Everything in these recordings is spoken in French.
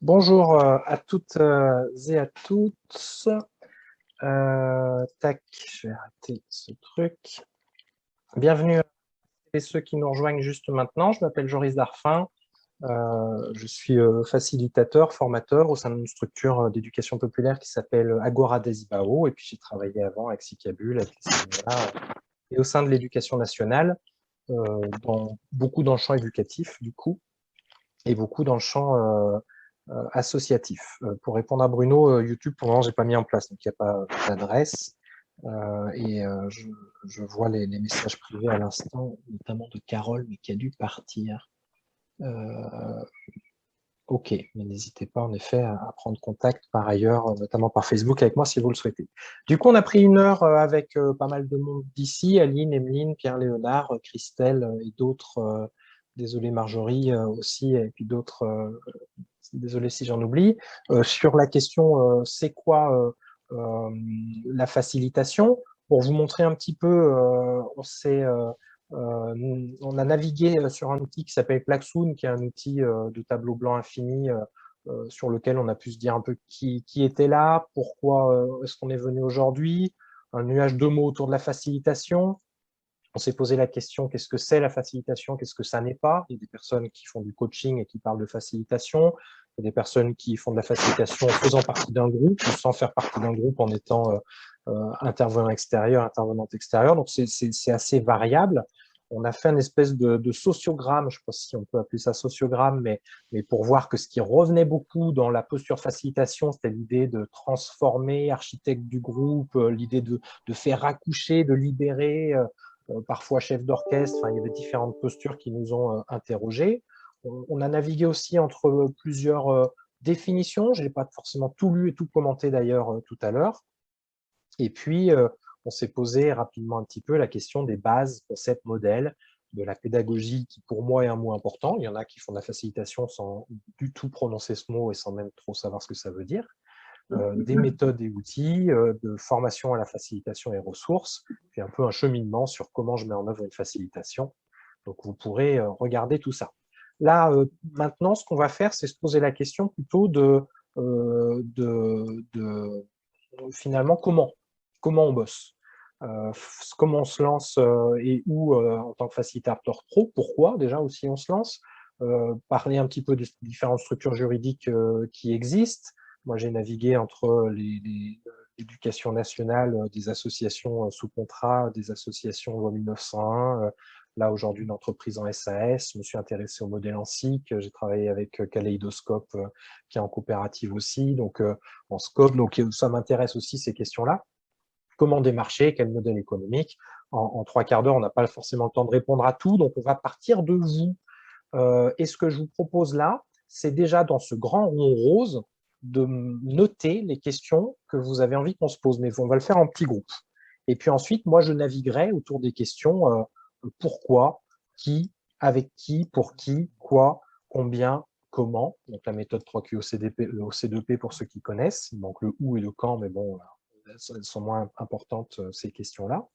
Bonjour à toutes et à tous. Tac, je vais arrêter ce truc. Bienvenue à ceux qui nous rejoignent juste maintenant. Je m'appelle Joris Darfin. Je suis facilitateur, formateur au sein d'une structure d'éducation populaire qui s'appelle Agora des Ibao. Et puis j'ai travaillé avant avec Sicabule, avec les Cinémas, et au sein de l'éducation nationale, beaucoup dans le champ éducatif du coup, et beaucoup dans le champ associatif. Pour répondre à Bruno, YouTube, pour le moment, j'ai pas mis en place, donc il n'y a pas d'adresse. Je vois les messages privés à l'instant, notamment de Carole, mais qui a dû partir. Ok, mais n'hésitez pas en effet à prendre contact par ailleurs, notamment par Facebook avec moi si vous le souhaitez. Du coup, on a pris une heure avec pas mal de monde d'ici, Aline, Emeline, Pierre-Léonard, Christelle et d'autres, désolé Marjorie aussi, et puis d'autres, désolé si j'en oublie, sur la question c'est quoi la facilitation. Pour vous montrer un petit peu, on a navigué sur un outil qui s'appelle Klaxoon, qui est un outil de tableau blanc infini sur lequel on a pu se dire un peu qui était là, pourquoi est-ce qu'on est venu aujourd'hui, un nuage de mots autour de la facilitation. On s'est posé la question, qu'est-ce que c'est la facilitation, qu'est-ce que ça n'est pas? Il y a des personnes qui font du coaching et qui parlent de facilitation. Il y a des personnes qui font de la facilitation en faisant partie d'un groupe ou sans faire partie d'un groupe en étant intervenant extérieur, intervenante extérieure. Donc, c'est assez variable. On a fait une espèce de sociogramme, je ne sais pas si on peut appeler ça sociogramme, mais pour voir que ce qui revenait beaucoup dans la posture facilitation, c'était l'idée de transformer, architecte du groupe, l'idée de faire accoucher, de libérer, parfois chef d'orchestre. Enfin, il y avait différentes postures qui nous ont interrogés. On a navigué aussi entre plusieurs définitions. Je n'ai pas forcément tout lu et tout commenté d'ailleurs tout à l'heure. Et puis, on s'est posé rapidement un petit peu la question des bases, concepts, modèles, de la pédagogie, qui pour moi est un mot important. Il y en a qui font de la facilitation sans du tout prononcer ce mot et sans même trop savoir ce que ça veut dire. Des méthodes et outils, de formation à la facilitation et ressources, puis un peu un cheminement sur comment je mets en œuvre une facilitation. Donc, vous pourrez regarder tout ça. Là, maintenant, ce qu'on va faire, c'est se poser la question plutôt de finalement comment on bosse, comment on se lance et où en tant que facilitateur pro, pourquoi déjà aussi on se lance, parler un petit peu des différentes structures juridiques qui existent. Moi, j'ai navigué entre l'éducation nationale, des associations sous contrat, des associations loi 1901, là aujourd'hui une entreprise en SAS, je me suis intéressé au modèle ANSIC, j'ai travaillé avec Kaleidoscope qui est en coopérative aussi, donc en scope, donc ça m'intéresse aussi ces questions-là. Comment démarcher, quel modèle économique? En 3/4 d'heure, on n'a pas forcément le temps de répondre à tout, donc on va partir de vous. Et ce que je vous propose là, c'est déjà dans ce grand rond rose de noter les questions que vous avez envie qu'on se pose, mais on va le faire en petits groupes. Et puis ensuite, moi, je naviguerai autour des questions pourquoi, avec qui, pour qui, quoi, combien, comment. Donc la méthode 3Q OC2P pour ceux qui connaissent. Il manque le où et le quand, mais bon, elles sont moins importantes ces questions-là.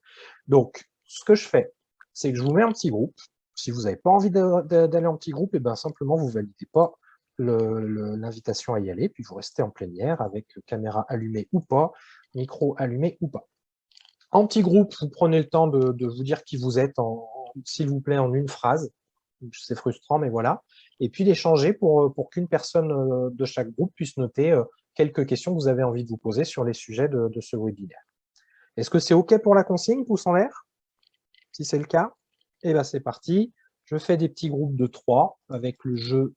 Donc, ce que je fais, c'est que je vous mets un petit groupe. Si vous n'avez pas envie d'aller en petit groupe, et bien simplement, vous ne validez pas l'invitation à y aller, puis vous restez en plénière avec caméra allumée ou pas, micro allumé ou pas. En petit groupe, vous prenez le temps de vous dire qui vous êtes, s'il vous plaît, en une phrase. C'est frustrant, mais voilà. Et puis d'échanger pour qu'une personne de chaque groupe puisse noter quelques questions que vous avez envie de vous poser sur les sujets de ce webinaire. Est-ce que c'est OK pour la consigne, pouce en l'air? Si c'est le cas, eh ben c'est parti. Je fais des petits groupes de 3 avec le jeu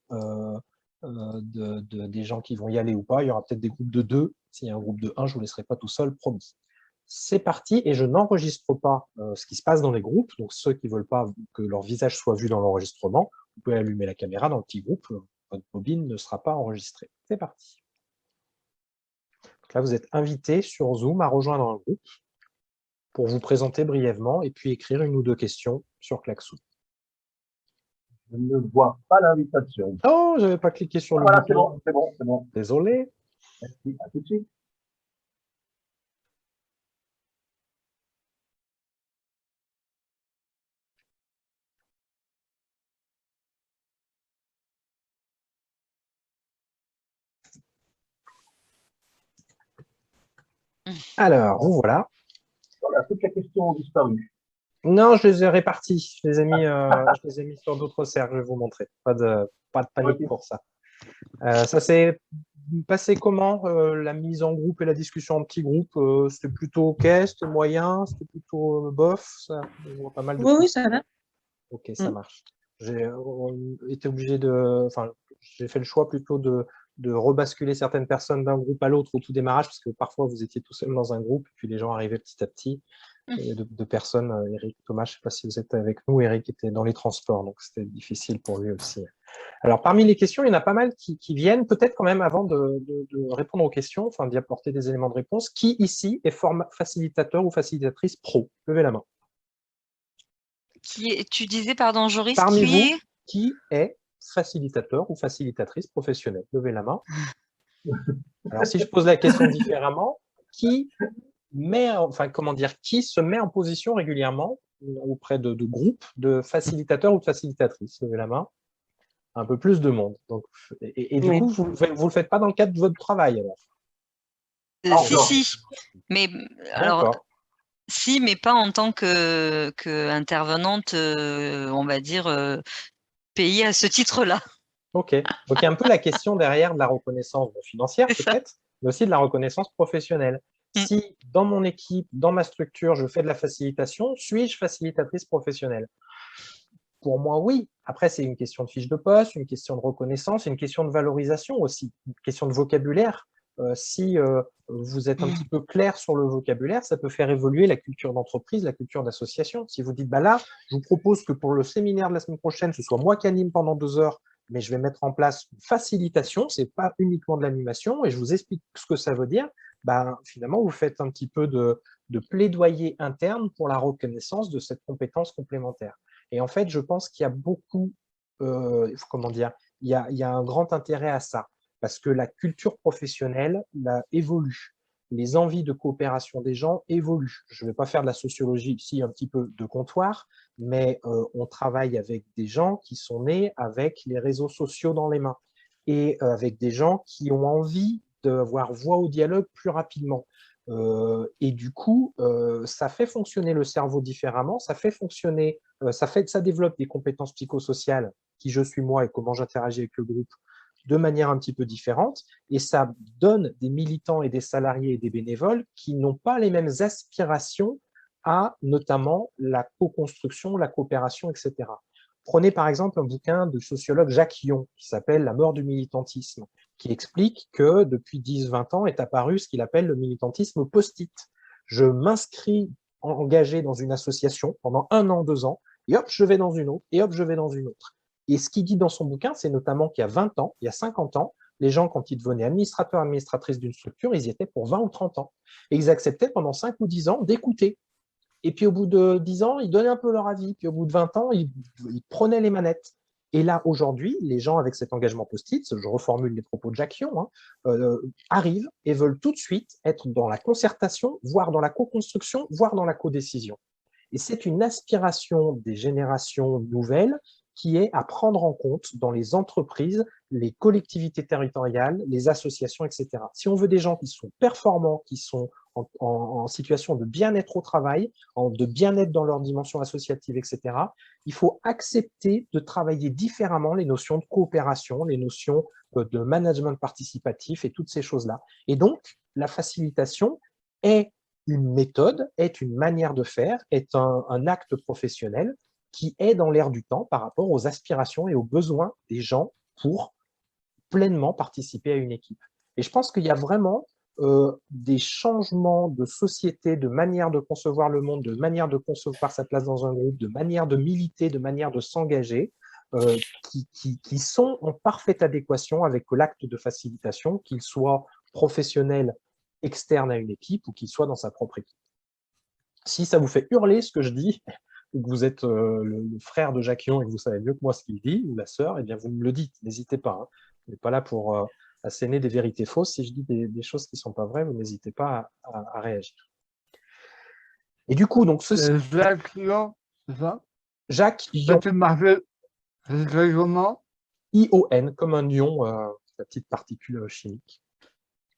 des gens qui vont y aller ou pas. Il y aura peut-être des groupes de 2. S'il y a un groupe de 1, je ne vous laisserai pas tout seul, promis. C'est parti, et je n'enregistre pas ce qui se passe dans les groupes. Donc ceux qui ne veulent pas que leur visage soit vu dans l'enregistrement, vous pouvez allumer la caméra dans le petit groupe. Votre bobine ne sera pas enregistrée. C'est parti. Donc là, vous êtes invité sur Zoom à rejoindre un groupe pour vous présenter brièvement et puis écrire une ou deux questions sur Klaxoon. Je ne vois pas l'invitation. Oh, je n'avais pas cliqué sur le Voilà, bouton. c'est bon, c'est bon. Désolé. Merci, à tout de suite. Alors, vous voilà. Voilà, toutes les questions ont disparu. Non, je les ai répartis. Je les ai mis sur d'autres cercles. Je vais vous montrer. Pas de panique Ok. pour ça. Ça s'est passé comment, la mise en groupe et la discussion en petits groupes? C'était plutôt OK, c'était moyen, c'était plutôt bof. Ça, je vois pas mal de Oui, oui, trucs. ça va. OK, ça marche. J'ai été obligé de, enfin, j'ai fait le choix plutôt de rebasculer certaines personnes d'un groupe à l'autre au tout démarrage, parce que parfois vous étiez tout seul dans un groupe, et puis les gens arrivaient petit à petit. Et de personnes, Eric, Thomas, je ne sais pas si vous êtes avec nous, Eric était dans les transports, donc c'était difficile pour lui aussi. Alors, parmi les questions, il y en a pas mal qui viennent, peut-être quand même avant de répondre aux questions, enfin d'y apporter des éléments de réponse. Qui ici est facilitateur ou facilitatrice pro? Levez la main. Tu disais, pardon, Joris, Parmi vous, qui qui est facilitateur ou facilitatrice professionnelle? Levez la main. Alors, si je pose la question différemment, qui qui se met en position régulièrement auprès de groupes de facilitateurs ou de facilitatrices? Levez la main. Un peu plus de monde. Donc, et du Oui. coup, vous ne le faites pas dans le cadre de votre travail, alors? Si. Mais alors, D'accord. si, mais pas en tant que intervenante, on va dire, payée à ce titre-là. OK. Donc, il y a un peu la question derrière de la reconnaissance financière, C'est ça. peut-être, mais aussi de la reconnaissance professionnelle. Mm. Si, dans mon équipe, dans ma structure, je fais de la facilitation, suis-je facilitatrice professionnelle? Pour moi, oui. Après, c'est une question de fiche de poste, une question de reconnaissance, une question de valorisation aussi, une question de vocabulaire. Si vous êtes un petit peu clair sur le vocabulaire, ça peut faire évoluer la culture d'entreprise, la culture d'association. Si vous dites, bah là, je vous propose que pour le séminaire de la semaine prochaine, ce soit moi qui anime pendant 2 heures, mais je vais mettre en place une facilitation, c'est pas uniquement de l'animation, et je vous explique ce que ça veut dire, bah, finalement, vous faites un petit peu de plaidoyer interne pour la reconnaissance de cette compétence complémentaire. Et en fait, je pense qu'il y a beaucoup, comment dire, il y a un grand intérêt à ça, parce que la culture professionnelle évolue. Les envies de coopération des gens évoluent. Je ne vais pas faire de la sociologie ici, un petit peu de comptoir, mais on travaille avec des gens qui sont nés avec les réseaux sociaux dans les mains et avec des gens qui ont envie d'avoir voix au dialogue plus rapidement. Et du coup, ça fait fonctionner le cerveau différemment, ça fait fonctionner, ça développe des compétences psychosociales, qui je suis moi et comment j'interagis avec le groupe, de manière un petit peu différente, et ça donne des militants et des salariés et des bénévoles qui n'ont pas les mêmes aspirations à notamment la co-construction, la coopération, etc. Prenez par exemple un bouquin du sociologue Jacques Llon qui s'appelle La mort du militantisme, qui explique que depuis 10-20 ans est apparu ce qu'il appelle le militantisme post-it. Je m'inscris engagé dans une association pendant 1 an, 2 ans, et hop, je vais dans une autre, et hop, je vais dans une autre. Et ce qu'il dit dans son bouquin, c'est notamment qu'il y a 20 ans, il y a 50 ans, les gens, quand ils devenaient administrateurs, administratrices d'une structure, ils y étaient pour 20 ou 30 ans. Et ils acceptaient pendant 5 ou 10 ans d'écouter. Et puis au bout de 10 ans, ils donnaient un peu leur avis. Puis au bout de 20 ans, ils prenaient les manettes. Et là, aujourd'hui, les gens avec cet engagement post-it, je reformule les propos de Jacques Llon, arrivent et veulent tout de suite être dans la concertation, voire dans la co-construction, voire dans la co-décision. Et c'est une aspiration des générations nouvelles qui est à prendre en compte dans les entreprises, les collectivités territoriales, les associations, etc. Si on veut des gens qui sont performants, qui sont en situation de bien-être au travail, de bien-être dans leur dimension associative, etc., il faut accepter de travailler différemment les notions de coopération, les notions de management participatif et toutes ces choses-là. Et donc, la facilitation est une méthode, est une manière de faire, est un acte professionnel qui est dans l'air du temps par rapport aux aspirations et aux besoins des gens pour pleinement participer à une équipe. Et je pense qu'il y a vraiment des changements de société, de manière de concevoir le monde, de manière de concevoir sa place dans un groupe, de manière de militer, de manière de s'engager, qui sont en parfaite adéquation avec l'acte de facilitation, qu'il soit professionnel, externe à une équipe ou qu'il soit dans sa propre équipe. Si ça vous fait hurler ce que je dis, ou que vous êtes le frère de Jacques Llon et que vous savez mieux que moi ce qu'il dit, ou la sœur, eh bien vous me le dites, n'hésitez pas. Hein. Vous n'êtes pas là pour asséner des vérités fausses. Si je dis des choses qui ne sont pas vraies, vous n'hésitez pas à réagir. Et du coup, donc Jacques Llon, c'est ça? Jacques Ça Llon, fait marquer, c'est comment? I-O-N, comme un ion, la petite particule chimique.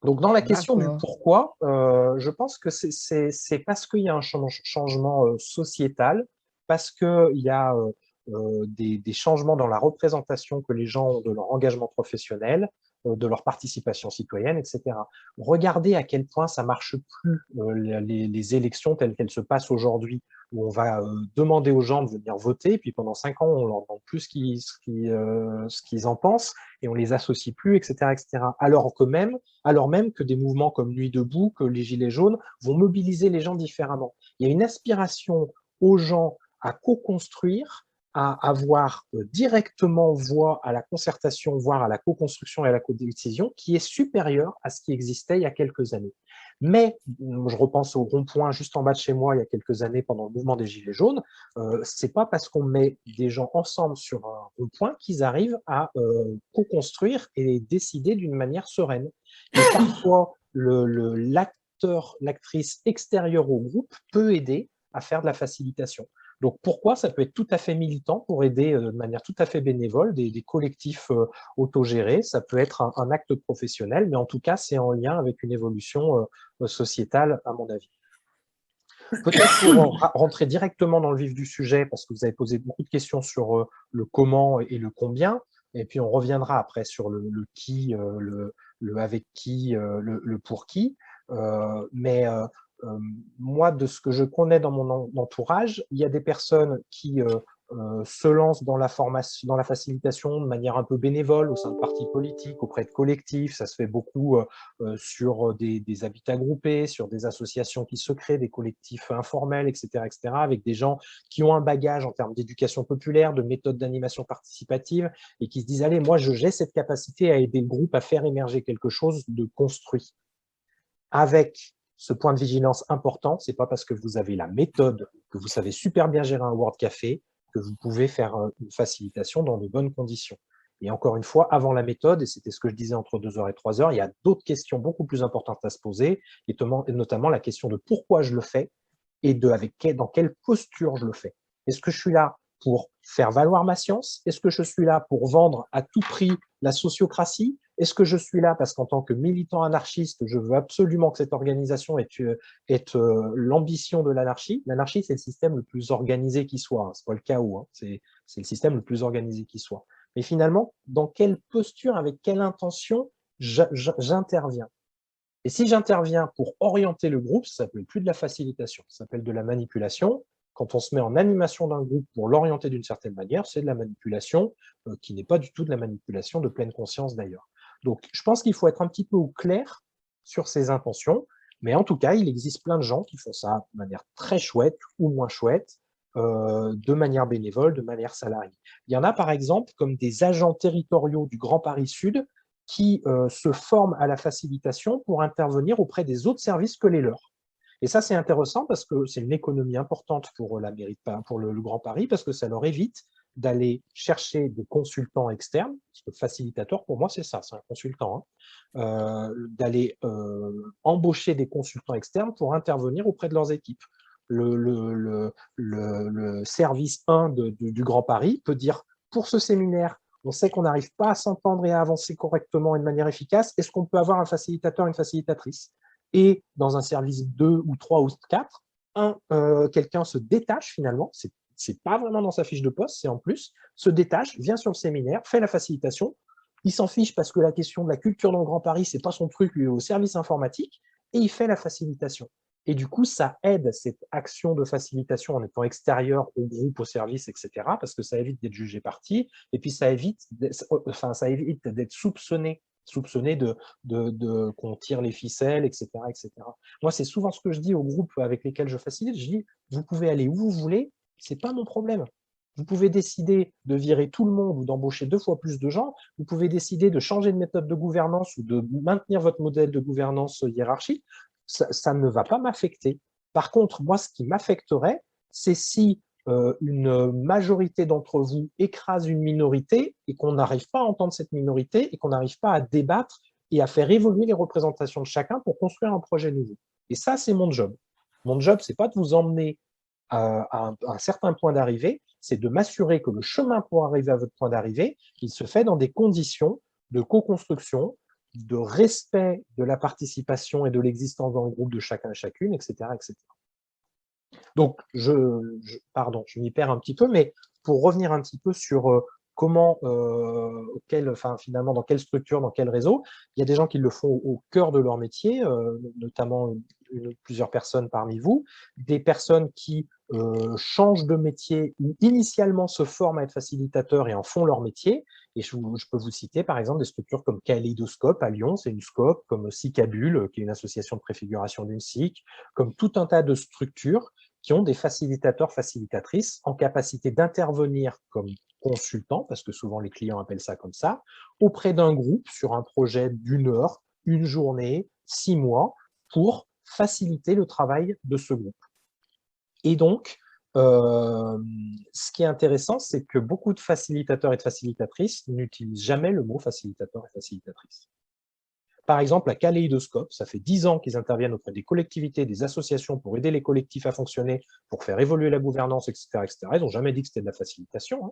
Donc, dans la question du D'accord. pourquoi, je pense que c'est parce qu'il y a un changement sociétal, parce qu'il y a des changements dans la représentation que les gens ont de leur engagement professionnel, de leur participation citoyenne, etc. Regardez à quel point ça marche plus les élections telles qu'elles se passent aujourd'hui, où on va demander aux gens de venir voter, puis pendant 5 ans, on leur demande plus ce qu'ils en pensent, et on les associe plus, etc., etc. Alors même que des mouvements comme Nuit debout, que les Gilets jaunes vont mobiliser les gens différemment. Il y a une aspiration aux gens à co-construire, à avoir directement voix à la concertation, voire à la co-construction et à la co-décision, qui est supérieure à ce qui existait il y a quelques années. Mais, je repense au rond-point juste en bas de chez moi il y a quelques années pendant le mouvement des Gilets jaunes, c'est pas parce qu'on met des gens ensemble sur un rond-point qu'ils arrivent à co-construire et décider d'une manière sereine. Et parfois, l'acteur, l'actrice extérieure au groupe peut aider à faire de la facilitation. Donc pourquoi ça peut être tout à fait militant pour aider de manière tout à fait bénévole des collectifs autogérés, ça peut être un acte professionnel, mais en tout cas c'est en lien avec une évolution sociétale à mon avis. Peut-être pour rentrer directement dans le vif du sujet, parce que vous avez posé beaucoup de questions sur le comment et le combien, et puis on reviendra après sur le qui, le avec qui, le pour qui. Mais moi, de ce que je connais dans mon entourage, il y a des personnes qui se lancent dans la formation, dans la facilitation de manière un peu bénévole au sein de partis politiques, auprès de collectifs. Ça se fait beaucoup sur des habitats groupés, sur des associations qui se créent, des collectifs informels, etc., avec des gens qui ont un bagage en termes d'éducation populaire, de méthodes d'animation participative, et qui se disent, allez, moi, j'ai cette capacité à aider le groupe à faire émerger quelque chose de construit. Avec ce point de vigilance important, c'est pas parce que vous avez la méthode, que vous savez super bien gérer un Word Café, que vous pouvez faire une facilitation dans de bonnes conditions. Et encore une fois, avant la méthode, et c'était ce que je disais entre 2 heures et 3 heures, il y a d'autres questions beaucoup plus importantes à se poser, et notamment la question de pourquoi je le fais et dans quelle posture je le fais. Est-ce que je suis là pour faire valoir ma science? Est-ce que je suis là pour vendre à tout prix la sociocratie? Est-ce que je suis là parce qu'en tant que militant anarchiste, je veux absolument que cette organisation ait l'ambition de l'anarchie? L'anarchie, c'est le système le plus organisé qui soit. C'est pas le chaos, hein. C'est le système le plus organisé qui soit. Mais finalement, dans quelle posture, avec quelle intention j'interviens? Et si j'interviens pour orienter le groupe, ça s'appelle plus de la facilitation, ça s'appelle de la manipulation. Quand on se met en animation d'un groupe pour l'orienter d'une certaine manière, c'est de la manipulation qui n'est pas du tout de la manipulation de pleine conscience d'ailleurs. Donc, je pense qu'il faut être un petit peu au clair sur ses intentions, mais en tout cas, il existe plein de gens qui font ça de manière très chouette ou moins chouette, de manière bénévole, de manière salariée. Il y en a par exemple comme des agents territoriaux du Grand Paris Sud qui se forment à la facilitation pour intervenir auprès des autres services que les leurs. Et ça, c'est intéressant parce que c'est une économie importante pour la mairie, pour le Grand Paris, parce que ça leur évite d'aller chercher des consultants externes, parce que facilitateur, pour moi, c'est ça, c'est un consultant, hein, d'aller embaucher des consultants externes pour intervenir auprès de leurs équipes. Le service 1 du Grand Paris peut dire, pour ce séminaire, on sait qu'on n'arrive pas à s'entendre et à avancer correctement et de manière efficace, est-ce qu'on peut avoir un facilitateur, une facilitatrice? Et dans un service 2 ou 3 ou 4, quelqu'un se détache finalement, c'est pas vraiment dans sa fiche de poste, c'est en plus, se détache, vient sur le séminaire, fait la facilitation, il s'en fiche parce que la question de la culture dans le Grand Paris, c'est pas son truc, lui, au service informatique, et il fait la facilitation. Et du coup, ça aide cette action de facilitation en étant extérieur au groupe, au service, etc., parce que ça évite d'être jugé parti, et puis ça évite d'être soupçonné qu'on tire les ficelles, etc., etc. Moi, c'est souvent ce que je dis aux groupes avec lesquels je facilite, je dis, vous pouvez aller où vous voulez, c'est pas mon problème. Vous pouvez décider de virer tout le monde ou d'embaucher 2 fois plus de gens. Vous pouvez décider de changer de méthode de gouvernance ou de maintenir votre modèle de gouvernance hiérarchique. Ça ne va pas m'affecter. Par contre, moi, ce qui m'affecterait, c'est si une majorité d'entre vous écrase une minorité et qu'on n'arrive pas à entendre cette minorité et qu'on n'arrive pas à débattre et à faire évoluer les représentations de chacun pour construire un projet nouveau. Et ça, c'est mon job. Mon job, c'est pas de vous emmener à un certain point d'arrivée, c'est de m'assurer que le chemin pour arriver à votre point d'arrivée, il se fait dans des conditions de co-construction, de respect de la participation et de l'existence dans le groupe de chacun et chacune, etc. etc. Donc, pardon, je m'y perds un petit peu, mais pour revenir un petit peu sur comment, finalement, dans quelle structure, dans quel réseau, il y a des gens qui le font au cœur de leur métier, notamment plusieurs personnes parmi vous, des personnes qui changent de métier ou initialement se forment à être facilitateurs et en font leur métier. Et je peux vous citer par exemple des structures comme Kaleidoscope à Lyon, c'est une scope, comme SICABUL, qui est une association de préfiguration d'une SIC, comme tout un tas de structures qui ont des facilitateurs, facilitatrices en capacité d'intervenir comme consultants, parce que souvent les clients appellent ça comme ça, auprès d'un groupe sur un projet d'1 heure, une journée, 6 mois, pour faciliter le travail de ce groupe. Et donc, ce qui est intéressant, c'est que beaucoup de facilitateurs et de facilitatrices n'utilisent jamais le mot facilitateur et facilitatrice. Par exemple, à Kaleidoscope, ça fait 10 ans qu'ils interviennent auprès des collectivités, des associations pour aider les collectifs à fonctionner, pour faire évoluer la gouvernance, etc. etc. Ils n'ont jamais dit que c'était de la facilitation. Hein.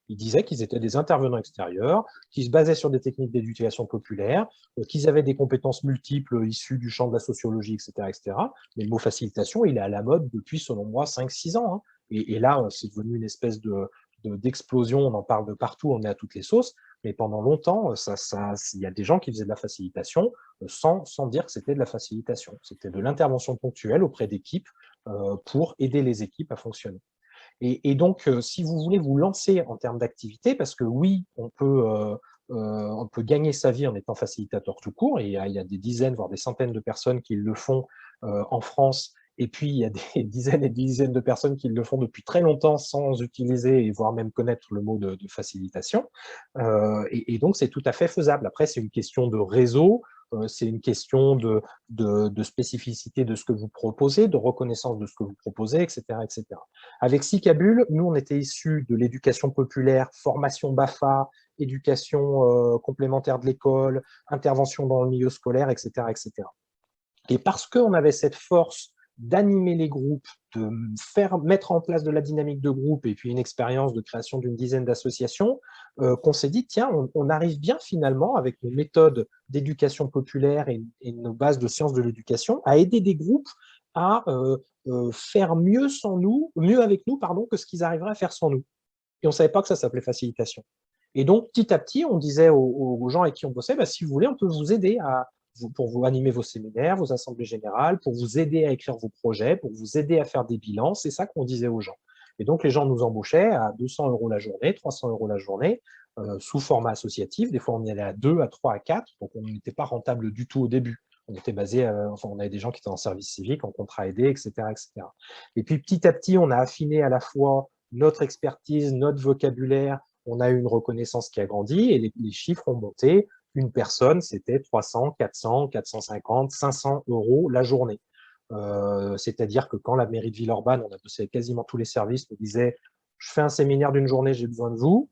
Ils disaient qu'ils étaient des intervenants extérieurs, qu'ils se basaient sur des techniques d'éducation populaire, qu'ils avaient des compétences multiples issues du champ de la sociologie, etc. etc. Mais le mot facilitation, il est à la mode depuis, selon moi, 5-6 ans. Hein. Et là, c'est devenu une espèce d'explosion, on en parle de partout, on est à toutes les sauces. Mais pendant longtemps, il y a des gens qui faisaient de la facilitation sans dire que c'était de la facilitation. C'était de l'intervention ponctuelle auprès d'équipes pour aider les équipes à fonctionner. Et donc, si vous voulez vous lancer en termes d'activité, parce que oui, on peut gagner sa vie en étant facilitateur tout court, et il y a des dizaines, voire des centaines de personnes qui le font en France, et puis il y a des dizaines et des dizaines de personnes qui le font depuis très longtemps sans utiliser et voire même connaître le mot de facilitation. Et donc, c'est tout à fait faisable. Après, c'est une question de réseau, c'est une question de spécificité de ce que vous proposez, de reconnaissance de ce que vous proposez, etc. etc. Avec SICABUL, nous, on était issus de l'éducation populaire, formation BAFA, éducation complémentaire de l'école, intervention dans le milieu scolaire, etc. etc. Et parce qu'on avait cette force d'animer les groupes, de mettre en place de la dynamique de groupe et puis une expérience de création d'une dizaine d'associations, qu'on s'est dit, tiens, on arrive bien finalement avec nos méthodes d'éducation populaire et nos bases de sciences de l'éducation à aider des groupes à faire mieux avec nous, que ce qu'ils arriveraient à faire sans nous. Et on ne savait pas que ça s'appelait facilitation. Et donc, petit à petit, on disait aux gens avec qui on bossait, bah, si vous voulez, on peut vous aider pour vous animer vos séminaires, vos assemblées générales, pour vous aider à écrire vos projets, pour vous aider à faire des bilans. C'est ça qu'on disait aux gens. Et donc, les gens nous embauchaient à 200 € la journée, 300 € la journée, sous format associatif. Des fois, on y allait à 2, à 3, à 4. Donc, on n'était pas rentable du tout au début. On était basé, on avait des gens qui étaient en service civique, en contrat aidé, etc., etc. Et puis, petit à petit, on a affiné à la fois notre expertise, notre vocabulaire. On a eu une reconnaissance qui a grandi et les chiffres ont monté. Une personne, c'était 300, 400, 450, 500 € la journée. C'est-à-dire que quand la mairie de Villeurbanne, on a bossé quasiment tous les services, nous disait « je fais un séminaire d'une journée, j'ai besoin de vous »,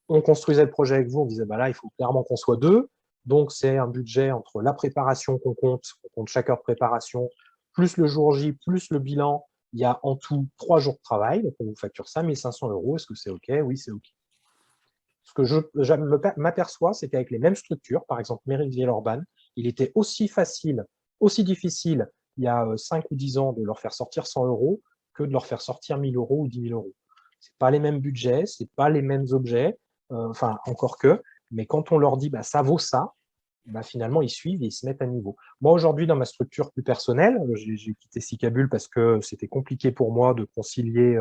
on construisait le projet avec vous, on disait bah « là, il faut clairement qu'on soit 2 ». Donc, c'est un budget entre la préparation qu'on compte chaque heure de préparation, plus le jour J, plus le bilan. Il y a en tout 3 jours de travail, donc on vous facture ça, 1 500 €. Est-ce que c'est OK? Oui, c'est OK. Ce que je m'aperçois, c'est qu'avec les mêmes structures, par exemple mairie de Villeurbanne, il était aussi facile, aussi difficile, il y a 5 ou 10 ans, de leur faire sortir 100 € que de leur faire sortir 1 000 € ou 10 000 €. Ce n'est pas les mêmes budgets, ce n'est pas les mêmes objets, enfin, encore que, mais quand on leur dit bah, ça vaut ça, bah, finalement, ils suivent et ils se mettent à niveau. Moi, aujourd'hui, dans ma structure plus personnelle, j'ai quitté SICABUL parce que c'était compliqué pour moi de concilier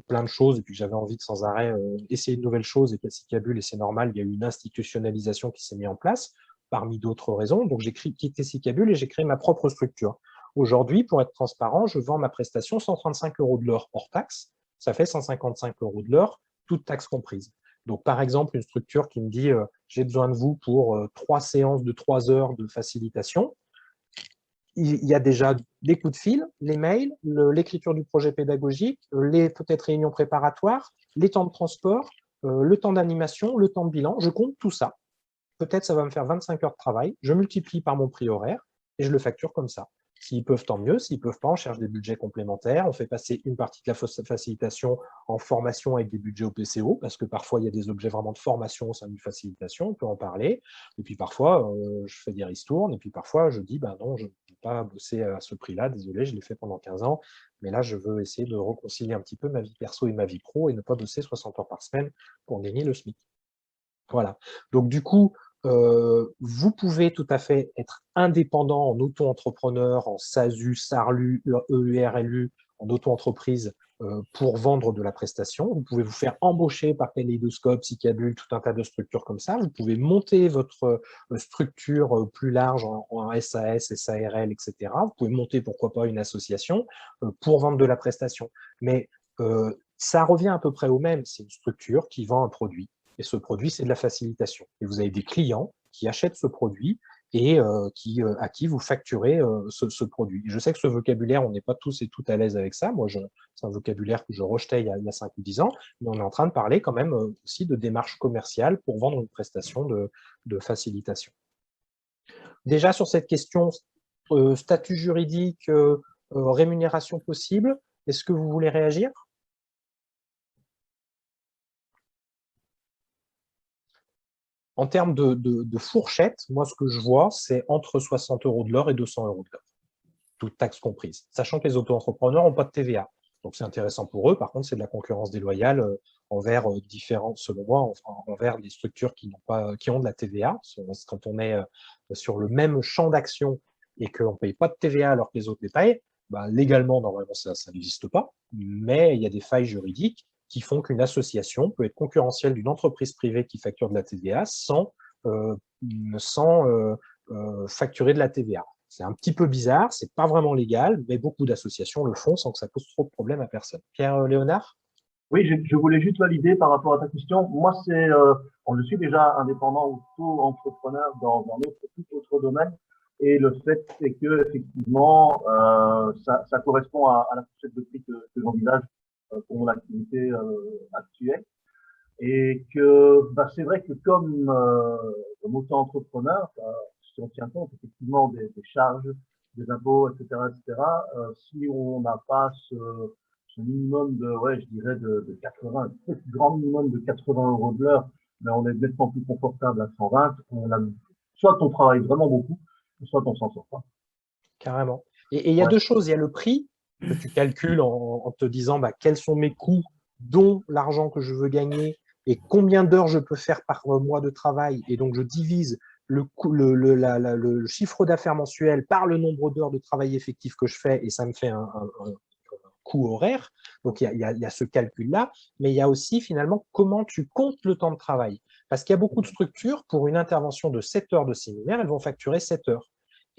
plein de choses et puis j'avais envie de sans arrêt essayer de nouvelles choses et qu'à SICABUL, et c'est normal, il y a eu une institutionnalisation qui s'est mise en place parmi d'autres raisons. Donc, j'ai quitté SICABUL et j'ai créé ma propre structure. Aujourd'hui, pour être transparent, je vends ma prestation 135 € de l'heure hors taxe. Ça fait 155 € de l'heure, toutes taxes comprises. Donc, par exemple, une structure qui me dit j'ai besoin de vous pour 3 séances de 3 heures de facilitation. Il y a déjà des coups de fil, les mails, l'écriture du projet pédagogique, les peut-être réunions préparatoires, les temps de transport, le temps d'animation, le temps de bilan. Je compte tout ça. Peut-être ça va me faire 25 heures de travail. Je multiplie par mon prix horaire et je le facture comme ça. S'ils peuvent, tant mieux. S'ils ne peuvent pas, on cherche des budgets complémentaires. On fait passer une partie de la facilitation en formation avec des budgets au PCO, parce que parfois, il y a des objets vraiment de formation au sein d'une facilitation, on peut en parler. Et puis parfois, je fais des ristournes, et puis parfois, je dis, ben non, je ne peux pas bosser à ce prix-là, désolé, je l'ai fait pendant 15 ans, mais là, je veux essayer de reconcilier un petit peu ma vie perso et ma vie pro, et ne pas bosser 60 heures par semaine pour gagner le SMIC. Voilà. Donc du coup, vous pouvez tout à fait être indépendant en auto-entrepreneur, en SASU, SARLU, EURLU, en auto-entreprise pour vendre de la prestation. Vous pouvez vous faire embaucher par Kaléidoscope, Psycabule, tout un tas de structures comme ça. Vous pouvez monter votre structure plus large en SAS, SARL, etc. Vous pouvez monter, pourquoi pas, une association pour vendre de la prestation. Mais ça revient à peu près au même. C'est une structure qui vend un produit. Et ce produit, c'est de la facilitation. Et vous avez des clients qui achètent ce produit et à qui vous facturez ce produit. Je sais que ce vocabulaire, on n'est pas tous et toutes à l'aise avec ça. Moi, c'est un vocabulaire que je rejetais il y a 5 ou 10 ans, mais on est en train de parler quand même aussi de démarche commerciale pour vendre une prestation de facilitation. Déjà, sur cette question, statut juridique, rémunération possible, est-ce que vous voulez réagir ? En termes de fourchette, moi, ce que je vois, c'est entre 60 € de l'heure et 200 € de l'heure, toutes taxes comprises, sachant que les auto-entrepreneurs n'ont pas de TVA. Donc, c'est intéressant pour eux. Par contre, c'est de la concurrence déloyale envers différentes, selon moi, envers des structures qui ont de la TVA. Quand on est sur le même champ d'action et qu'on ne paye pas de TVA alors que les autres les payent, bah, légalement, normalement, ça n'existe pas. Mais il y a des failles juridiques qui font qu'une association peut être concurrentielle d'une entreprise privée qui facture de la TVA sans facturer de la TVA. C'est un petit peu bizarre, c'est pas vraiment légal, mais beaucoup d'associations le font sans que ça pose trop de problèmes à personne. Pierre-Léonard ? Oui, je voulais juste valider par rapport à ta question. Moi, je suis déjà indépendant ou auto-entrepreneur dans tout autre domaine. Et le fait, c'est que effectivement, ça correspond à la fourchette de prix que j'envisage pour mon activité actuelle. Et que c'est vrai que comme auto-entrepreneur, si on tient compte effectivement des charges, des impôts, etc., si on n'a pas ce minimum je dirais de 80, grand minimum de 80 € de l'heure, mais on est nettement plus confortable à 120, soit on travaille vraiment beaucoup, soit on s'en sort pas. Carrément. Et il y a deux choses. Il y a le prix que tu calcules en te disant quels sont mes coûts, dont l'argent que je veux gagner, et combien d'heures je peux faire par mois de travail. Et donc, je divise le chiffre d'affaires mensuel par le nombre d'heures de travail effectif que je fais, et ça me fait un coût horaire. Donc, il y a ce calcul-là, mais il y a aussi finalement comment tu comptes le temps de travail. Parce qu'il y a beaucoup de structures, pour une intervention de 7 heures de séminaire, elles vont facturer 7 heures.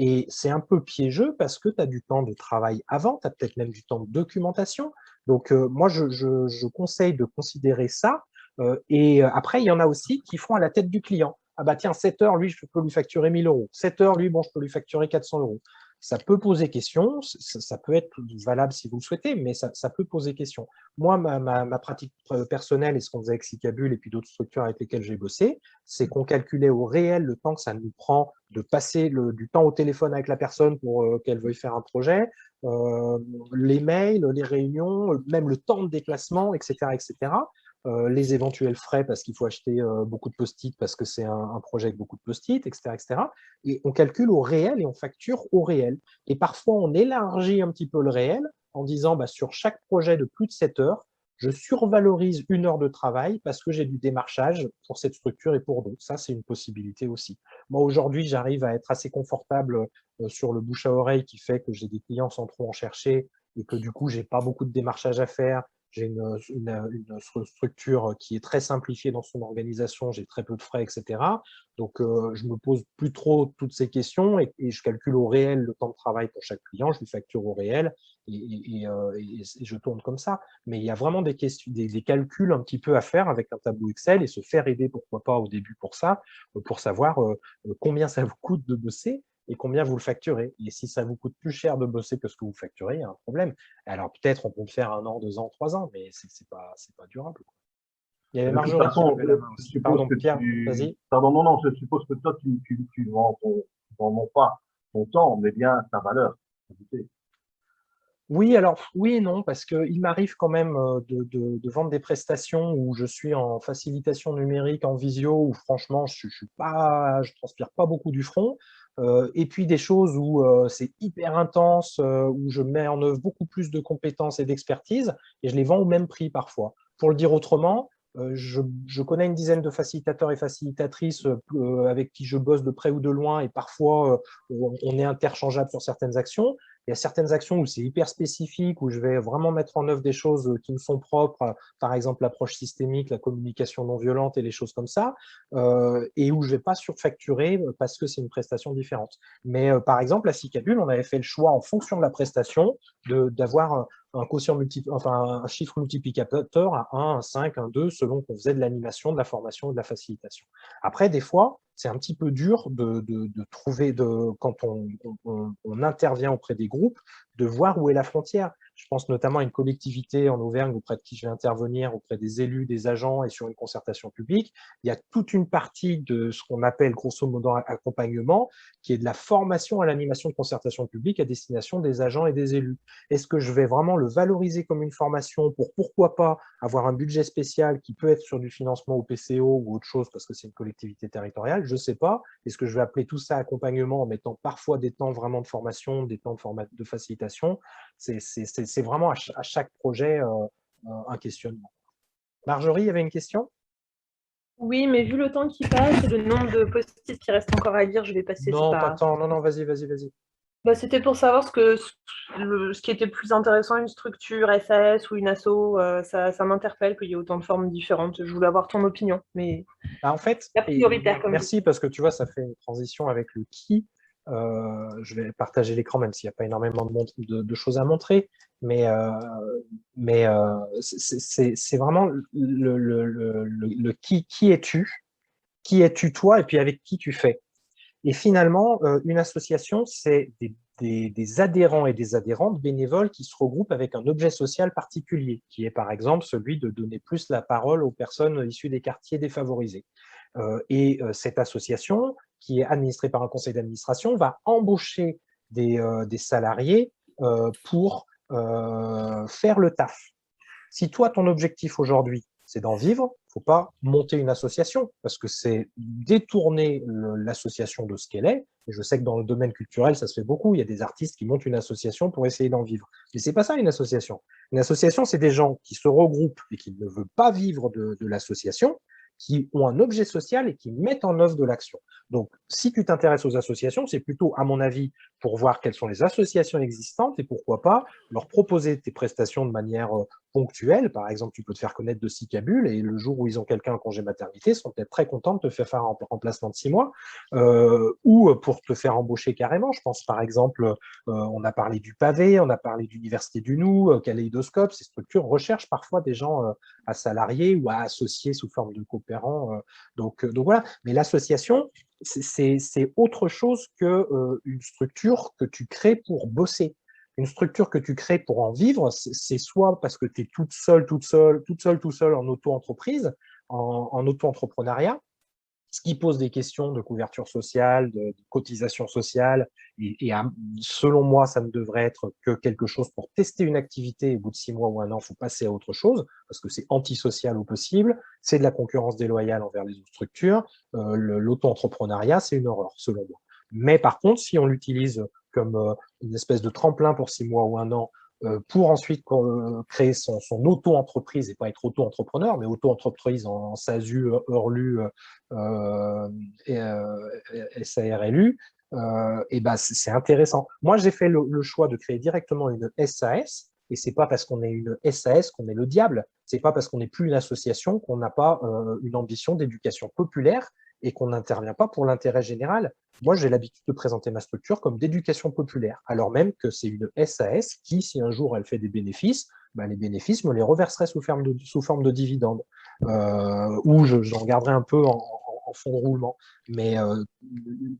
Et c'est un peu piégeux parce que tu as du temps de travail avant, tu as peut-être même du temps de documentation. Donc, moi, je conseille de considérer ça. Et après, il y en a aussi qui font à la tête du client. Ah bah tiens, 7 heures, lui, je peux lui facturer 1 000 €. 7 heures, lui, bon, je peux lui facturer 400 €. Ça peut poser question, ça peut être valable si vous le souhaitez, mais ça peut poser question. Moi, ma pratique personnelle et ce qu'on faisait avec Psycabule et puis d'autres structures avec lesquelles j'ai bossé, c'est qu'on calculait au réel le temps que ça nous prend de passer du temps au téléphone avec la personne pour qu'elle veuille faire un projet, les mails, les réunions, même le temps de déplacement, etc., etc. Les éventuels frais parce qu'il faut acheter beaucoup de post-it parce que c'est un projet avec beaucoup de post-it, etc., etc. Et on calcule au réel et on facture au réel. Et parfois, on élargit un petit peu le réel en disant sur chaque projet de plus de 7 heures, je survalorise 1 heure de travail parce que j'ai du démarchage pour cette structure et pour d'autres. Ça, c'est une possibilité aussi. Moi, aujourd'hui, j'arrive à être assez confortable sur le bouche à oreille qui fait que j'ai des clients sans trop en chercher et que du coup, j'ai pas beaucoup de démarchage à faire. J'ai une structure qui est très simplifiée dans son organisation, j'ai très peu de frais, etc. Donc, je me pose plus trop toutes ces questions et je calcule au réel le temps de travail pour chaque client, je lui facture au réel et je tourne comme ça. Mais il y a vraiment des calculs un petit peu à faire avec un tableau Excel et se faire aider, pourquoi pas au début pour ça, pour savoir combien ça vous coûte de bosser et combien vous le facturez. Et si ça vous coûte plus cher de bosser que ce que vous facturez, il y a un problème. Alors peut-être on peut le faire 1 an, 2 ans, 3 ans, mais c'est pas durable. Il y avait De toute Marjorie qui façon, levait la main aussi. Pardon, Pierre, vas-y. Pardon, non, je suppose que toi, tu vends non pas ton temps, mais bien ta valeur. Oui, alors oui et non, parce qu'il m'arrive quand même de vendre des prestations où je suis en facilitation numérique, en visio, où franchement, je transpire pas beaucoup du front. Et puis des choses où c'est hyper intense, où je mets en œuvre beaucoup plus de compétences et d'expertise, et je les vends au même prix parfois. Pour le dire autrement, je connais une dizaine de facilitateurs et facilitatrices avec qui je bosse de près ou de loin, et parfois on est interchangeable sur certaines actions. Il y a certaines actions où c'est hyper spécifique, où je vais vraiment mettre en œuvre des choses qui me sont propres, par exemple l'approche systémique, la communication non violente et les choses comme ça, et où je ne vais pas surfacturer parce que c'est une prestation différente. Mais par exemple, la Cicabule, on avait fait le choix en fonction de la prestation d'avoir un quotient enfin un chiffre multiplicateur à 1, 5, 2, selon qu'on faisait de l'animation, de la formation et de la facilitation. Après, des fois, c'est un petit peu dur de trouver, quand on intervient auprès des groupes, de voir où est la frontière. Je pense notamment à une collectivité en Auvergne auprès de qui je vais intervenir, auprès des élus, des agents et sur une concertation publique. Il y a toute une partie de ce qu'on appelle grosso modo accompagnement, qui est de la formation à l'animation de concertation publique à destination des agents et des élus. Est-ce que je vais vraiment le valoriser comme une formation pour, pourquoi pas, avoir un budget spécial qui peut être sur du financement au PCO ou autre chose parce que c'est une collectivité territoriale? Je ne sais pas. Est-ce que je vais appeler tout ça accompagnement en mettant parfois des temps vraiment de formation, des temps de facilitation? C'est vraiment à chaque projet un questionnement. Marjorie, il y avait une question? Oui, mais vu le temps qui passe et le nombre de post-it qui restent encore à lire, je vais passer. Non, pas tant. Non, non, vas-y, vas-y, vas-y. Bah, c'était pour savoir ce qui était le plus intéressant, une structure SAS ou une asso. Ça m'interpelle qu'il y ait autant de formes différentes. Je voulais avoir ton opinion, mais En fait, la prioritaire, comme merci parce que tu vois, ça fait une transition avec le qui. Je vais partager l'écran, même s'il n'y a pas énormément de choses à montrer, mais c'est vraiment le qui. Qui es-tu toi, et puis avec qui tu fais. Et finalement, une association, c'est des adhérents et des adhérentes bénévoles qui se regroupent avec un objet social particulier, qui est par exemple celui de donner plus la parole aux personnes issues des quartiers défavorisés. Cette association, qui est administrée par un conseil d'administration, va embaucher des salariés pour faire le taf. Si toi, ton objectif aujourd'hui, c'est d'en vivre, il ne faut pas monter une association, parce que c'est détourner l'association de ce qu'elle est. Et je sais que dans le domaine culturel, ça se fait beaucoup. Il y a des artistes qui montent une association pour essayer d'en vivre. Mais ce n'est pas ça, une association. Une association, c'est des gens qui se regroupent et qui ne veulent pas vivre de l'association, qui ont un objet social et qui mettent en œuvre de l'action. Donc, si tu t'intéresses aux associations, c'est plutôt, à mon avis, pour voir quelles sont les associations existantes et pourquoi pas leur proposer tes prestations de manière ponctuelle. Par exemple, tu peux te faire connaître de Cicabule et le jour où ils ont quelqu'un en congé maternité, ils seront peut-être très contents de te faire un remplacement de 6 mois ou pour te faire embaucher carrément. Je pense par exemple, on a parlé du Pavé, on a parlé d'Université du Nou, Kaléidoscope. Ces structures recherchent parfois des gens à salariés ou à associer sous forme de coopérants. Donc voilà. Mais l'association, c'est autre chose qu'une structure que tu crées pour bosser. Une structure que tu crées pour en vivre, c'est soit parce que tu es tout seul en auto-entreprise, en auto-entrepreneuriat, ce qui pose des questions de couverture sociale, de cotisation sociale. Selon moi, ça ne devrait être que quelque chose pour tester une activité. Et au bout de 6 mois ou 1 an, il faut passer à autre chose, parce que c'est antisocial au possible. C'est de la concurrence déloyale envers les autres structures. L'auto-entrepreneuriat, c'est une horreur, selon moi. Mais par contre, si on l'utilise comme une espèce de tremplin pour 6 mois ou 1 an, pour ensuite créer son auto-entreprise et pas être auto-entrepreneur, mais auto-entreprise en SASU, Hurlu, SARLU, et ben c'est intéressant. Moi, j'ai fait le choix de créer directement une SAS, et c'est pas parce qu'on est une SAS qu'on est le diable. C'est pas parce qu'on n'est plus une association qu'on n'a pas une ambition d'éducation populaire et qu'on n'intervient pas pour l'intérêt général. Moi, j'ai l'habitude de présenter ma structure comme d'éducation populaire, alors même que c'est une SAS qui, si un jour elle fait des bénéfices, ben les bénéfices me les reverserait sous forme de dividendes, ou j'en garderai un peu en fonds de roulement. Mais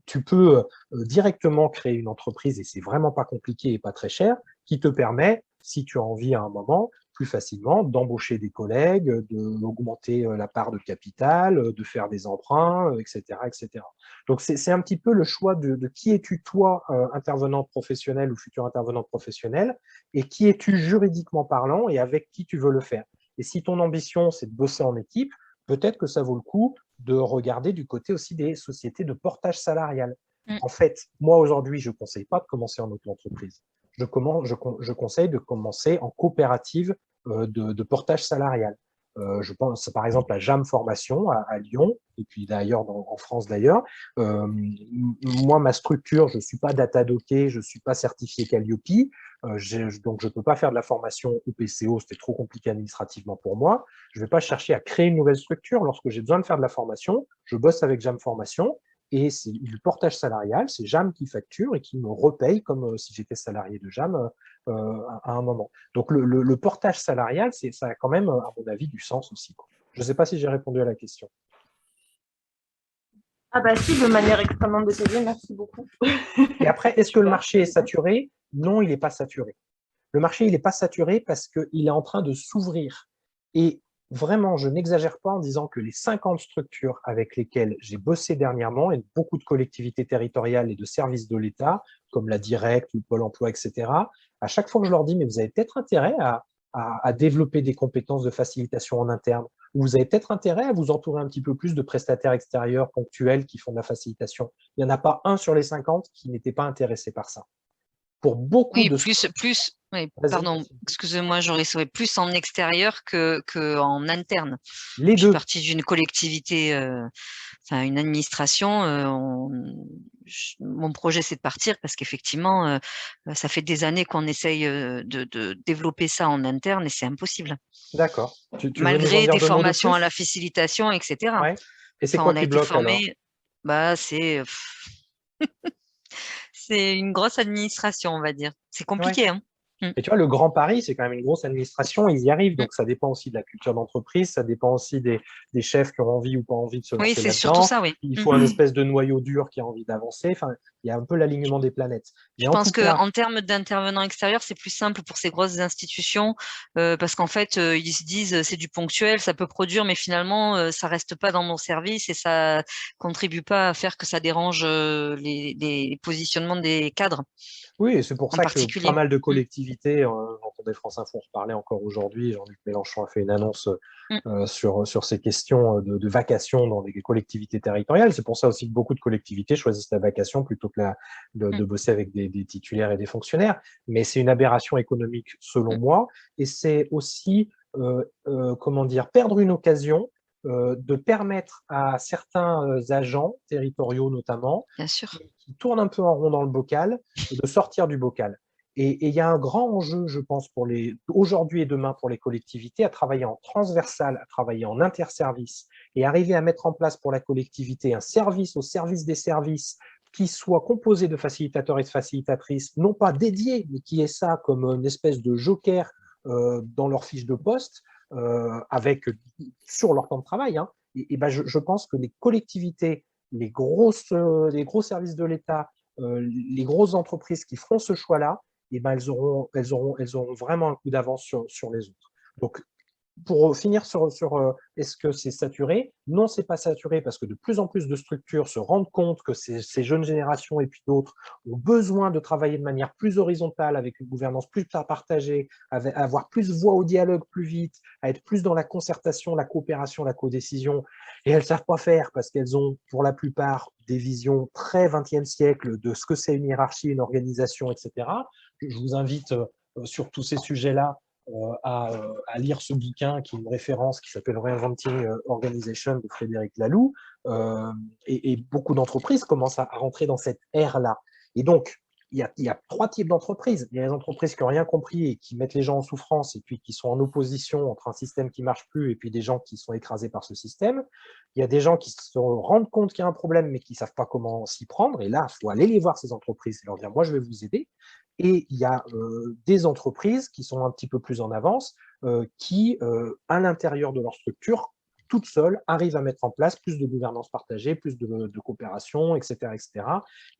tu peux directement créer une entreprise, et c'est vraiment pas compliqué et pas très cher, qui te permet, si tu as envie à un moment, plus facilement d'embaucher des collègues, d'augmenter la part de capital, de faire des emprunts, etc., etc. Donc, c'est un petit peu le choix de qui es-tu, toi, intervenant professionnel ou futur intervenant professionnel, et qui es-tu juridiquement parlant et avec qui tu veux le faire. Et si ton ambition, c'est de bosser en équipe, peut-être que ça vaut le coup de regarder du côté aussi des sociétés de portage salarial. En fait, moi, aujourd'hui, je ne conseille pas de commencer en auto-entreprise. Je conseille de commencer en coopérative de portage salarial. Je pense par exemple à JAM Formation à Lyon, et puis d'ailleurs en France d'ailleurs. Moi, ma structure, je ne suis pas datadocké, je ne suis pas certifié Calliope, donc je ne peux pas faire de la formation au PCO, c'était trop compliqué administrativement pour moi. Je ne vais pas chercher à créer une nouvelle structure. Lorsque j'ai besoin de faire de la formation, je bosse avec JAM Formation, et c'est du portage salarial, c'est JAM qui facture et qui me repaye comme si j'étais salarié de JAM à un moment. Donc le portage salarial, ça a quand même, à mon avis, du sens aussi, quoi. Je ne sais pas si j'ai répondu à la question. Ah bah si, de manière extrêmement détaillée, merci beaucoup. Et après, est-ce que le marché est saturé? Non, il n'est pas saturé. Le marché, il n'est pas saturé parce qu'il est en train de s'ouvrir. Et vraiment, je n'exagère pas en disant que les 50 structures avec lesquelles j'ai bossé dernièrement, et beaucoup de collectivités territoriales et de services de l'État, comme la Directe, le Pôle emploi, etc., à chaque fois que je leur dis, mais vous avez peut-être intérêt à développer des compétences de facilitation en interne, ou vous avez peut-être intérêt à vous entourer un petit peu plus de prestataires extérieurs ponctuels qui font de la facilitation. Il n'y en a pas un sur les 50 qui n'était pas intéressé par ça. Pour beaucoup Oui, de... oui, pardon, excusez-moi, j'aurais souhaité plus en extérieur que en interne. Les Je deux. suis partie d'une collectivité, enfin une administration. Mon projet, c'est de partir parce qu'effectivement, ça fait des années qu'on essaye de développer ça en interne et c'est impossible. D'accord. Tu veux nous en Malgré dire des deux mots de formations à plus? la facilitation, etc. Ouais. Et c'est Enfin, quoi on a qui été bloque alors? formés, bah, c'est une grosse administration, on va dire. C'est Ouais. compliqué, hein. Et tu vois, le Grand Paris, c'est quand même une grosse administration, ils y arrivent, donc ça dépend aussi de la culture d'entreprise, ça dépend aussi des chefs qui ont envie ou pas envie de se Oui, lancer c'est surtout là-dedans. ça, oui. Il faut un espèce de noyau dur qui a envie d'avancer. Enfin, il y a un peu l'alignement des planètes. Mais Je en pense tout cas, qu'en termes d'intervenants extérieurs, c'est plus simple pour ces grosses institutions parce qu'en fait, ils se disent c'est du ponctuel, ça peut produire, mais finalement, ça reste pas dans mon service et ça contribue pas à faire que ça dérange les positionnements des cadres oui, et c'est pour en ça que pas particulier. mal de collectivités, j'entendais France Info en reparler encore aujourd'hui, Jean-Luc Mélenchon a fait une annonce sur ces questions de vacation dans les collectivités territoriales. C'est pour ça aussi que beaucoup de collectivités choisissent la vacation plutôt que de bosser avec des titulaires et des fonctionnaires. Mais c'est une aberration économique selon moi, et c'est aussi, comment dire, perdre une occasion de permettre à certains agents territoriaux notamment, Bien sûr. qui tournent un peu en rond dans le bocal, de sortir du bocal. Et il y a un grand enjeu, je pense, aujourd'hui et demain pour les collectivités, à travailler en transversal, à travailler en interservice, et arriver à mettre en place pour la collectivité un service au service des services qui soit composé de facilitateurs et de facilitatrices, non pas dédiés, mais qui est ça comme une espèce de joker dans leur fiche de poste, sur leur temps de travail. Hein. Et ben je pense que les collectivités, les gros services de l'État, les grosses entreprises qui feront ce choix-là, eh ben, elles auront vraiment un coup d'avance sur les autres. Donc, pour finir sur est-ce que c'est saturé? Non, c'est pas saturé parce que de plus en plus de structures se rendent compte que ces jeunes générations et puis d'autres ont besoin de travailler de manière plus horizontale, avec une gouvernance plus partagée, avoir plus voix au dialogue plus vite, à être plus dans la concertation, la coopération, la codécision. Et elles ne savent pas faire parce qu'elles ont, pour la plupart, des visions très 20e siècle de ce que c'est une hiérarchie, une organisation, etc. Je vous invite sur tous ces sujets-là à lire ce bouquin qui est une référence qui s'appelle Reinventing Organization de Frédéric Laloux. Et beaucoup d'entreprises commencent à rentrer dans cette ère-là. Et donc, il y a trois types d'entreprises. Il y a les entreprises qui n'ont rien compris et qui mettent les gens en souffrance et puis qui sont en opposition entre un système qui ne marche plus et puis des gens qui sont écrasés par ce système. Il y a des gens qui se rendent compte qu'il y a un problème mais qui ne savent pas comment s'y prendre. Et là, il faut aller les voir, ces entreprises, et leur dire, moi, je vais vous aider. Et il y a des entreprises qui sont un petit peu plus en avance, qui, à l'intérieur de leur structure, toute seule, arrive à mettre en place plus de gouvernance partagée, plus de coopération, etc.,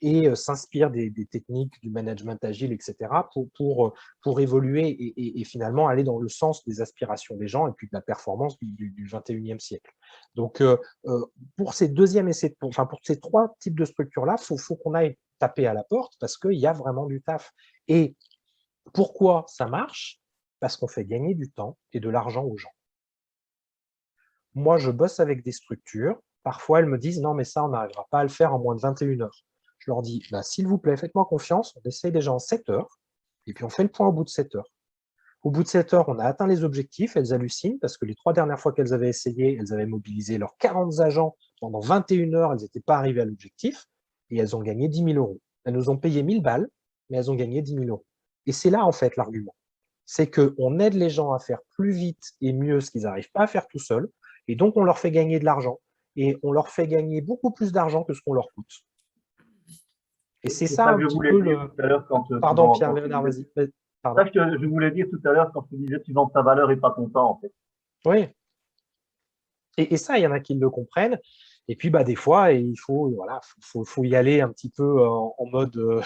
et s'inspire des techniques du management agile, etc., pour évoluer et finalement aller dans le sens des aspirations des gens et puis de la performance du 21e siècle. Donc, pour ces pour ces trois types de structures-là, il faut qu'on aille taper à la porte parce qu'il y a vraiment du taf. Et pourquoi ça marche? Parce qu'on fait gagner du temps et de l'argent aux gens. Moi, je bosse avec des structures. Parfois, elles me disent « Non, mais ça, on n'arrivera pas à le faire en moins de 21 heures. » Je leur dis bah, « S'il vous plaît, faites-moi confiance. On essaye déjà en 7 heures. Et puis, on fait le point au bout de 7 heures. » Au bout de 7 heures, on a atteint les objectifs. Elles hallucinent parce que les 3 dernières fois qu'elles avaient essayé, elles avaient mobilisé leurs 40 agents. Pendant 21 heures, elles n'étaient pas arrivées à l'objectif. Et elles ont gagné 10 000 euros. Elles nous ont payé 1000 balles, mais elles ont gagné 10 000 euros. Et c'est là, en fait, l'argument. C'est qu'on aide les gens à faire plus vite et mieux ce qu'ils n'arrivent pas à faire tout seuls. Et donc, on leur fait gagner de l'argent. Et on leur fait gagner beaucoup plus d'argent que ce qu'on leur coûte. Et c'est ça un petit peu le… Pardon, Pierre-Léonard, vas-y. C'est ça que je voulais dire tout à l'heure quand tu disais tu vends ta valeur et pas ton temps, en fait. Oui. Et ça, il y en a qui le comprennent. Et puis, bah, des fois, il faut, voilà, faut y aller un petit peu en mode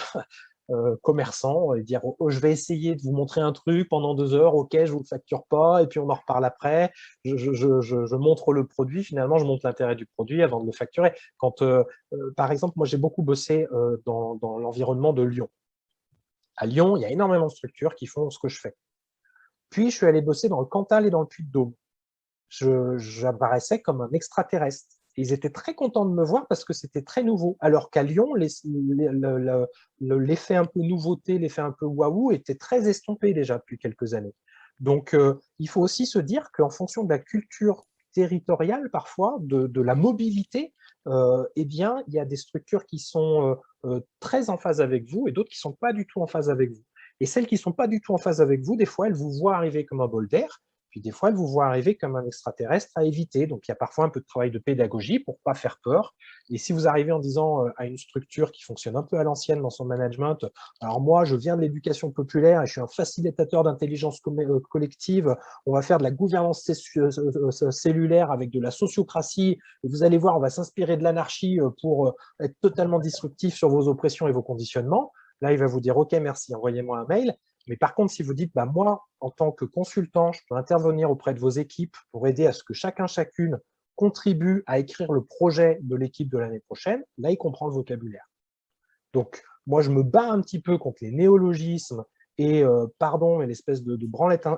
commerçant et dire oh, je vais essayer de vous montrer un truc pendant 2 heures, ok, je vous le facture pas, et puis on en reparle après. Je montre le produit, finalement, je montre l'intérêt du produit avant de le facturer. Quand, par exemple, moi, j'ai beaucoup bossé dans l'environnement de Lyon. À Lyon, il y a énormément de structures qui font ce que je fais. Puis, je suis allé bosser dans le Cantal et dans le Puy-de-Dôme. J'apparaissais comme un extraterrestre. Ils étaient très contents de me voir parce que c'était très nouveau. Alors qu'à Lyon, l'effet un peu nouveauté, l'effet un peu waouh était très estompé déjà depuis quelques années. Donc, il faut aussi se dire qu'en fonction de la culture territoriale, parfois, de la mobilité, eh bien, il y a des structures qui sont très en phase avec vous et d'autres qui ne sont pas du tout en phase avec vous. Et celles qui ne sont pas du tout en phase avec vous, des fois, elles vous voient arriver comme un bol d'air. Puis des fois, elles vous voient arriver comme un extraterrestre à éviter. Donc, il y a parfois un peu de travail de pédagogie pour ne pas faire peur. Et si vous arrivez en disant à une structure qui fonctionne un peu à l'ancienne dans son management, alors moi, je viens de l'éducation populaire et je suis un facilitateur d'intelligence collective, on va faire de la gouvernance cellulaire avec de la sociocratie, et vous allez voir, on va s'inspirer de l'anarchie pour être totalement disruptif sur vos oppressions et vos conditionnements. Là, il va vous dire, OK, merci, envoyez-moi un mail. Mais par contre, si vous dites, bah, moi, en tant que consultant, je peux intervenir auprès de vos équipes pour aider à ce que chacune contribue à écrire le projet de l'équipe de l'année prochaine, là, il comprend le vocabulaire. Donc, moi, je me bats un petit peu contre les néologismes et, pardon, mais l'espèce de branlette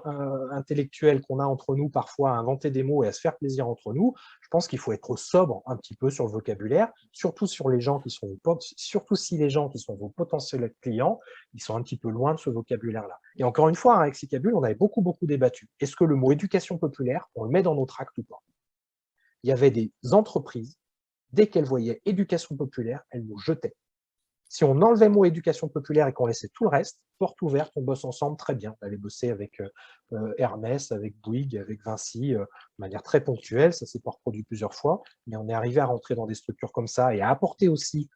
intellectuelle qu'on a entre nous parfois à inventer des mots et à se faire plaisir entre nous. Je pense qu'il faut être sobre un petit peu sur le vocabulaire, surtout sur les gens qui sont surtout si les gens qui sont vos potentiels clients, ils sont un petit peu loin de ce vocabulaire-là. Et encore une fois, avec Cicabule, on avait beaucoup débattu. Est-ce que le mot éducation populaire, on le met dans notre acte ou pas? Il y avait des entreprises, dès qu'elles voyaient éducation populaire, elles nous jetaient. Si on enlevait le mot éducation populaire et qu'on laissait tout le reste, porte ouverte, on bosse ensemble très bien. On allait bosser avec Hermès, avec Bouygues, avec Vinci, de manière très ponctuelle, ça s'est pas reproduit plusieurs fois, mais on est arrivé à rentrer dans des structures comme ça et à apporter aussi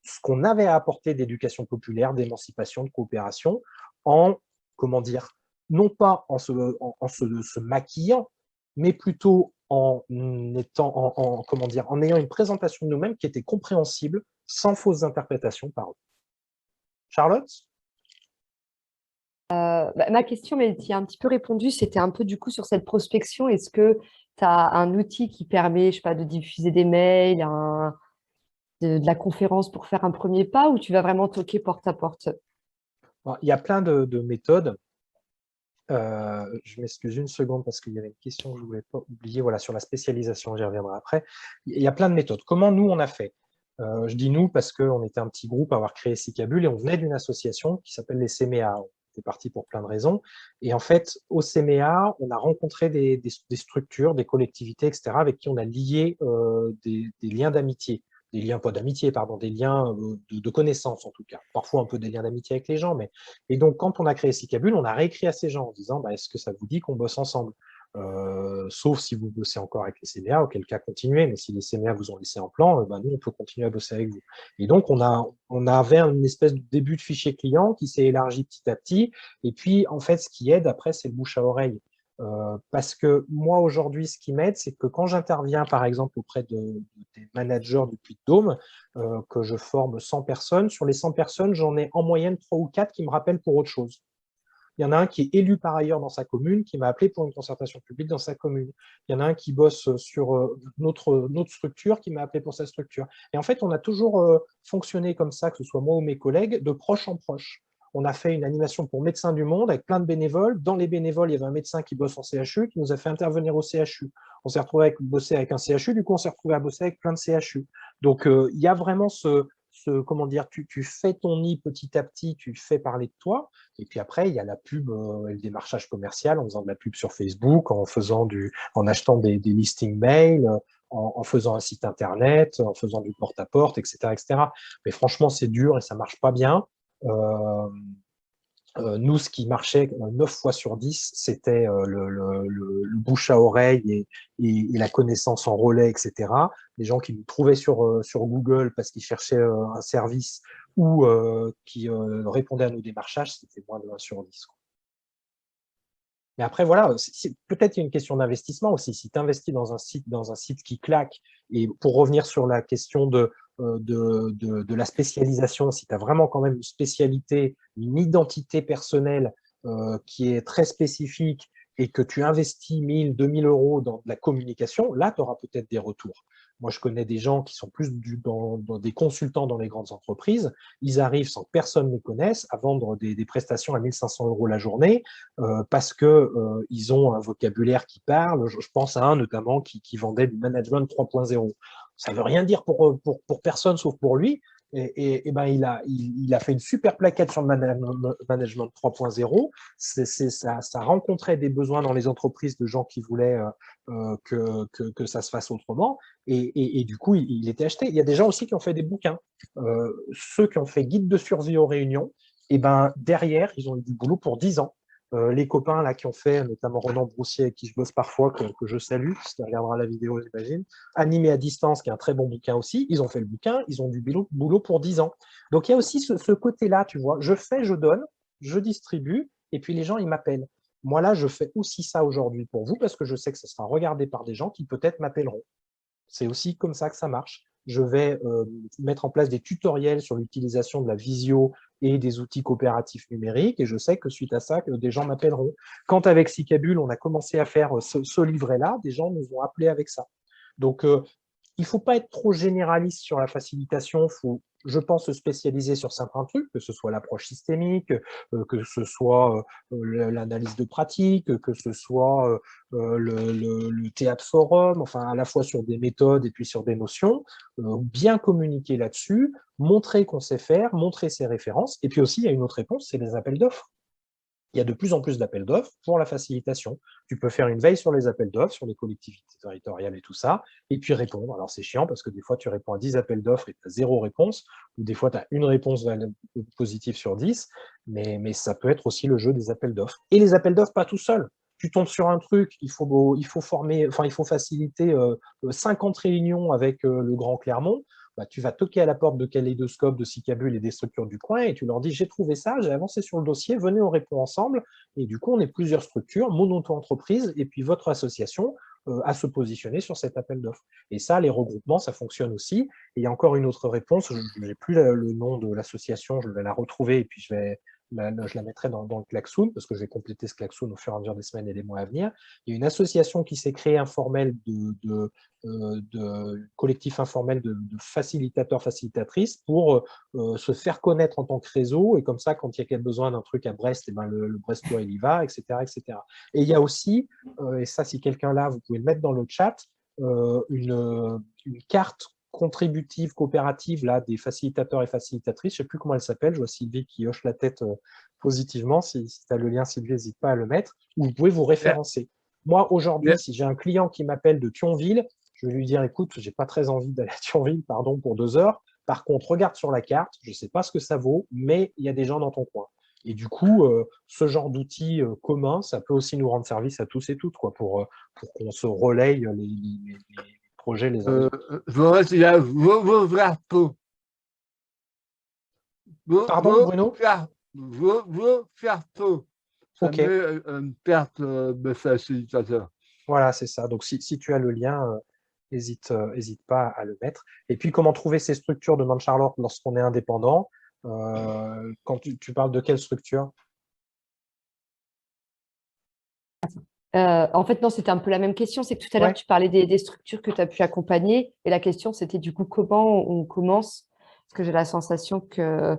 ce qu'on avait à apporter d'éducation populaire, d'émancipation, de coopération, en, comment dire, non pas en se maquillant, mais plutôt en ayant une présentation de nous-mêmes qui était compréhensible, sans fausses interprétations par eux. Charlotte? Ma question, mais tu as un petit peu répondu, c'était un peu du coup sur cette prospection. Est-ce que tu as un outil qui permet, je sais pas, de diffuser des mails, de la conférence pour faire un premier pas, ou tu vas vraiment toquer porte à porte? Il y a plein de méthodes. Je m'excuse une seconde parce qu'il y avait une question que je ne voulais pas oublier, voilà, sur la spécialisation, j'y reviendrai après. Il y a plein de méthodes. Comment nous, on a fait? Je dis nous parce qu'on était un petit groupe à avoir créé Cicabule et on venait d'une association qui s'appelle les CMEA. On était parti pour plein de raisons. Et en fait, au CMEA, on a rencontré des structures, des collectivités, etc., avec qui on a lié des liens d'amitié. Des liens, pas d'amitié, pardon, des liens de connaissance en tout cas. Parfois un peu des liens d'amitié avec les gens. Mais... Et donc, quand on a créé Cicabule, on a réécrit à ces gens en disant bah, est-ce que ça vous dit qu'on bosse ensemble? Sauf si vous bossez encore avec les CMEA, auquel cas continuez, mais si les CMEA vous ont laissé en plan, ben nous, on peut continuer à bosser avec vous. Et donc, on avait une espèce de début de fichier client qui s'est élargi petit à petit. Et puis, en fait, ce qui aide après, c'est le bouche à oreille. Parce que moi, aujourd'hui, ce qui m'aide, c'est que quand j'interviens, par exemple, auprès des managers du Puy-de-Dôme, que je forme 100 personnes, sur les 100 personnes, j'en ai en moyenne 3 ou 4 qui me rappellent pour autre chose. Il y en a un qui est élu par ailleurs dans sa commune, qui m'a appelé pour une concertation publique dans sa commune. Il y en a un qui bosse sur notre structure, qui m'a appelé pour sa structure. Et en fait, on a toujours fonctionné comme ça, que ce soit moi ou mes collègues, de proche en proche. On a fait une animation pour Médecins du Monde avec plein de bénévoles. Dans les bénévoles, il y avait un médecin qui bosse en CHU, qui nous a fait intervenir au CHU. On s'est retrouvé à bosser avec un CHU, du coup, on s'est retrouvé à bosser avec plein de CHU. Donc, il y a vraiment comment dire, tu fais ton nid petit à petit, tu fais parler de toi. Et puis après, il y a la pub et le démarchage commercial en faisant de la pub sur Facebook, en achetant des listings mail, en faisant un site internet, en faisant du porte-à-porte, etc., etc. Mais franchement, c'est dur et ça marche pas bien. Nous, ce qui marchait 9 fois sur 10, c'était le bouche à oreille et la connaissance en relais, etc. Les gens qui nous trouvaient sur Google parce qu'ils cherchaient un service ou qui répondaient à nos démarchages, c'était moins de 1 sur 10. Quoi. Mais après, voilà, peut-être qu'il y a une question d'investissement aussi. Si tu investis dans un site qui claque, et pour revenir sur la question de la spécialisation, si tu as vraiment quand même une spécialité, une identité personnelle qui est très spécifique et que tu investis 1000, 2000 euros dans de la communication, là, tu auras peut-être des retours. Moi, je connais des gens qui sont plus dans des consultants dans les grandes entreprises. Ils arrivent sans que personne ne les connaisse à vendre des prestations à 1500 euros la journée parce qu'ils ont un vocabulaire qui parle. Je pense à un notamment qui vendait du management 3.0. Ça ne veut rien dire pour personne sauf pour lui. Et ben, il a fait une super plaquette sur le management 3.0. Ça rencontrait des besoins dans les entreprises de gens qui voulaient que ça se fasse autrement. Et du coup, il était acheté. Il y a des gens aussi qui ont fait des bouquins. Ceux qui ont fait guide de survie aux réunions, et ben, derrière, ils ont eu du boulot pour 10 ans. Les copains là qui ont fait, notamment Ronan Broussier, avec qui je bosse parfois, que je salue, parce qu'il regardera la vidéo, j'imagine, Animé à distance, qui est un très bon bouquin aussi, ils ont fait le bouquin, ils ont du boulot pour 10 ans. Donc il y a aussi ce côté-là, tu vois, je fais, je donne, je distribue, et puis les gens, ils m'appellent. Moi là, je fais aussi ça aujourd'hui pour vous, parce que je sais que ça sera regardé par des gens qui peut-être m'appelleront. C'est aussi comme ça que ça marche. Je vais mettre en place des tutoriels sur l'utilisation de la visio et des outils coopératifs numériques, et je sais que suite à ça, que des gens m'appelleront. Quand avec Sicabule, on a commencé à faire ce livret-là, des gens nous ont appelés avec ça. Donc, il ne faut pas être trop généraliste sur la facilitation, il faut, je pense, se spécialiser sur certains trucs, que ce soit l'approche systémique, que ce soit l'analyse de pratique, que ce soit le théâtre forum, enfin à la fois sur des méthodes et puis sur des notions, bien communiquer là-dessus, montrer qu'on sait faire, montrer ses références, et puis aussi il y a une autre réponse, c'est les appels d'offres. Il y a de plus en plus d'appels d'offres pour la facilitation. Tu peux faire une veille sur les appels d'offres, sur les collectivités territoriales et tout ça, et puis répondre. Alors c'est chiant parce que des fois tu réponds à 10 appels d'offres et tu as 0 réponse, ou des fois tu as une réponse positive sur 10, mais ça peut être aussi le jeu des appels d'offres. Et les appels d'offres, pas tout seul. Tu tombes sur un truc, il faut former, enfin il faut faciliter 50 réunions avec le Grand Clermont. Bah, tu vas toquer à la porte de Kaléidoscope, de Sicabule et des structures du coin et tu leur dis j'ai trouvé ça, j'ai avancé sur le dossier, venez on répond ensemble. Et du coup, on est plusieurs structures, mon auto-entreprise et puis votre association à se positionner sur cet appel d'offres. Et ça, les regroupements, ça fonctionne aussi. Et il y a encore une autre réponse, je n'ai plus le nom de l'association, je vais la retrouver et puis je la mettrai dans le klaxoon, parce que je vais compléter ce klaxoon au fur et à mesure des semaines et des mois à venir. Il y a une association qui s'est créée informelle de collectif informel de facilitateurs, facilitatrices pour se faire connaître en tant que réseau. Et comme ça, quand il y a besoin d'un truc à Brest, et ben le Brestois, il y va, etc., etc. Et il y a aussi, et ça, si quelqu'un là, vous pouvez le mettre dans le chat, une carte contributive, coopérative là, des facilitateurs et facilitatrices. Je ne sais plus comment elle s'appelle. Je vois Sylvie qui hoche la tête positivement. Si tu as le lien, Sylvie, n'hésite pas à le mettre. Où vous pouvez vous référencer. Moi, aujourd'hui, si j'ai un client qui m'appelle de Thionville, je vais lui dire, écoute, j'ai pas très envie d'aller à Thionville, pardon, pour 2 heures. Par contre, regarde sur la carte, je ne sais pas ce que ça vaut, mais il y a des gens dans ton coin. Et du coup, ce genre d'outils communs, ça peut aussi nous rendre service à tous et toutes, quoi, pour qu'on se relaye les projets les uns les autres. Je voudrais dire vos drapeaux. Pardon, Bruno? Vos drapeaux. Ça Ok, met une perte de facilitateur. voilà, c'est ça. Donc, si tu as le lien, hésite pas à le mettre. Et puis, comment trouver ces structures de Charlotte lorsqu'on est indépendant? Quand tu parles de quelle structure? En fait, non, c'était un peu la même question. C'est que tout à l'heure, Ouais. tu parlais des structures que tu as pu accompagner. Et la question, c'était du coup, comment on commence? Parce que j'ai la sensation que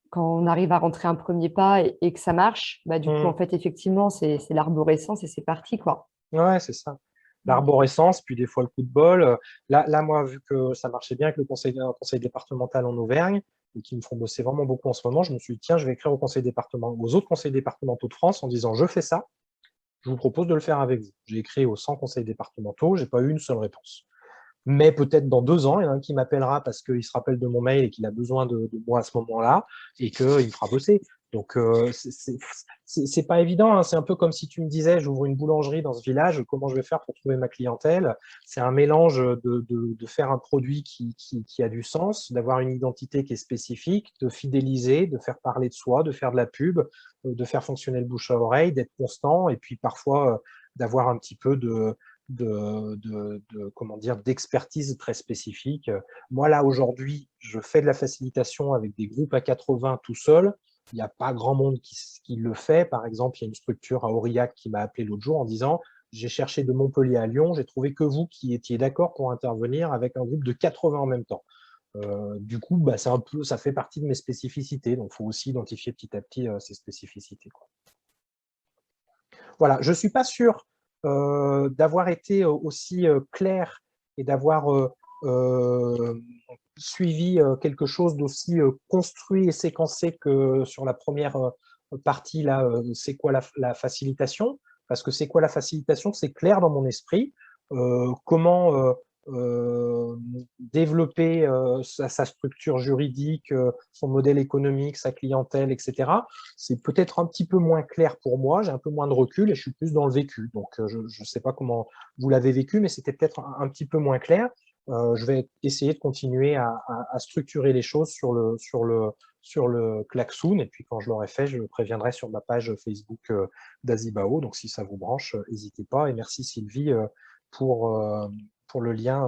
quand on arrive à rentrer un premier pas et que ça marche, bah, du coup, en Hmm. fait, effectivement, c'est l'arborescence et c'est parti, quoi. Ouais, c'est ça. Mm. L'arborescence, puis des fois le coup de bol. Là, moi, vu que ça marchait bien avec le conseil départemental en Auvergne, et qui me font bosser vraiment beaucoup en ce moment, je me suis dit, tiens, je vais écrire aux autres conseils départementaux de France en disant, je fais ça, je vous propose de le faire avec vous. J'ai écrit aux 100 conseils départementaux, j'ai pas eu une seule réponse. Mais peut-être dans 2 ans, il y en a un qui m'appellera parce qu'il se rappelle de mon mail et qu'il a besoin de moi à ce moment-là et qu'il me fera bosser. Donc, c'est pas évident, hein. C'est un peu comme si tu me disais, j'ouvre une boulangerie dans ce village, comment je vais faire pour trouver ma clientèle? C'est un mélange de faire un produit qui a du sens, d'avoir une identité qui est spécifique, de fidéliser, de faire parler de soi, de faire de la pub, de faire fonctionner le bouche à oreille, d'être constant et puis parfois d'avoir un petit peu comment dire, d'expertise très spécifique. Moi, là, aujourd'hui, je fais de la facilitation avec des groupes à 80 tout seul. Il n'y a pas grand monde qui le fait. Par exemple, il y a une structure à Aurillac qui m'a appelé l'autre jour en disant, j'ai cherché de Montpellier à Lyon, j'ai trouvé que vous qui étiez d'accord pour intervenir avec un groupe de 80 en même temps. Du coup, bah, ça fait partie de mes spécificités. Donc, il faut aussi identifier petit à petit ces spécificités, quoi. Voilà, je ne suis pas sûr d'avoir été aussi clair et d'avoir suivi quelque chose d'aussi construit et séquencé que sur la première partie, là, c'est quoi la facilitation? Parce que c'est quoi la facilitation? C'est clair dans mon esprit. Comment développer sa structure juridique, son modèle économique, sa clientèle, etc. C'est peut-être un petit peu moins clair pour moi, j'ai un peu moins de recul et je suis plus dans le vécu. Donc, je ne sais pas comment vous l'avez vécu, mais c'était peut-être un petit peu moins clair. Je vais essayer de continuer à structurer les choses sur le Klaxoon. Et puis, quand je l'aurai fait, je le préviendrai sur ma page Facebook d'Azibao. Donc, si ça vous branche, n'hésitez pas. Et merci Sylvie pour, pour le lien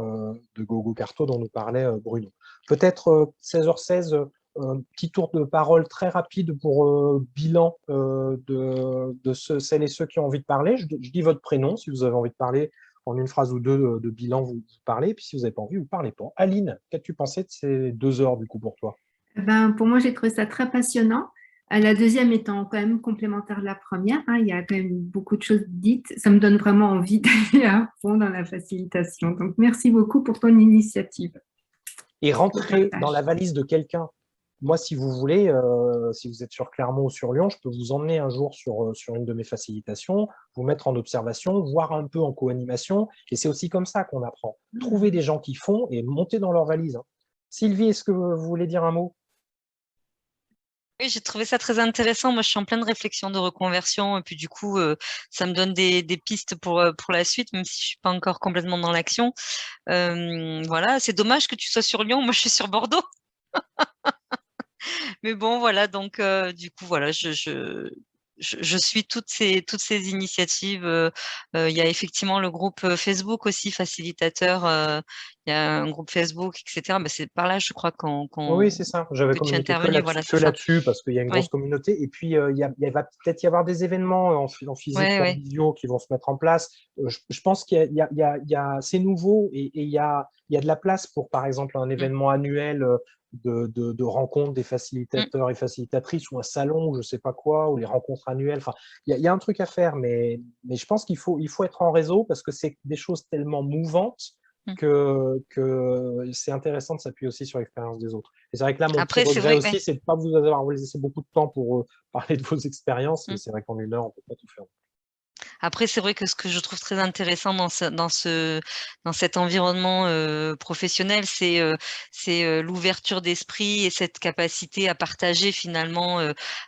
de Gogo Carto dont nous parlait Bruno. Peut-être 16h16, un petit tour de parole très rapide pour bilan de celles et ceux qui ont envie de parler. Je dis votre prénom si vous avez envie de parler en une phrase ou deux de bilan, vous parlez. Et puis si vous n'avez pas envie, vous ne parlez pas. Aline, qu'as-tu pensé de ces 2 heures du coup pour toi? Ben, pour moi, j'ai trouvé ça très passionnant. La deuxième étant quand même complémentaire de la première, hein, il y a quand même beaucoup de choses dites. Ça me donne vraiment envie d'aller à fond dans la facilitation. Donc, merci beaucoup pour ton initiative. Et rentrer dans la valise de quelqu'un. Moi, si vous voulez, si vous êtes sur Clermont ou sur Lyon, je peux vous emmener un jour sur une de mes facilitations, vous mettre en observation, voir un peu en co-animation. Et c'est aussi comme ça qu'on apprend. Trouver des gens qui font et monter dans leur valise, hein. Sylvie, est-ce que vous voulez dire un mot? Oui, j'ai trouvé ça très intéressant. Moi, je suis en pleine réflexion de reconversion et puis du coup, ça me donne des pistes pour la suite, même si je suis pas encore complètement dans l'action. Voilà, c'est dommage que tu sois sur Lyon. Moi, je suis sur Bordeaux. Mais bon, voilà, donc du coup, voilà, je suis toutes ces initiatives. Il y a effectivement le groupe Facebook aussi, facilitateur. Il y a un groupe Facebook, etc. Mais c'est par là, je crois, Oui, c'est ça. J'avais que tu es communiqué intervenu. Voilà, que c'est ça. là-dessus parce qu'il y a une grosse Oui, communauté. Et puis, il va peut-être y avoir des événements en physique ouais, ou en ouais. visio qui vont se mettre en place. Je pense c'est nouveau et il y a de la place pour, par exemple, un Mm, événement annuel de rencontres des mm. facilitateurs et facilitatrices ou un salon ou je sais pas quoi, ou les rencontres annuelles. Enfin, il y a un truc à faire, mais je pense il faut être en réseau parce que c'est des choses tellement mouvantes Mm. que c'est intéressant de s'appuyer aussi sur l'expérience des autres. Et c'est vrai que là, mon petit Après, c'est regret vrai. Ouais. aussi, c'est de ne pas vous avoir laissé beaucoup de temps pour parler de vos expériences, mais Mm. c'est vrai qu'en 1 heure, on ne peut pas tout faire. Après, c'est vrai que ce que je trouve très intéressant dans cet environnement professionnel, c'est l'ouverture d'esprit et cette capacité à partager finalement,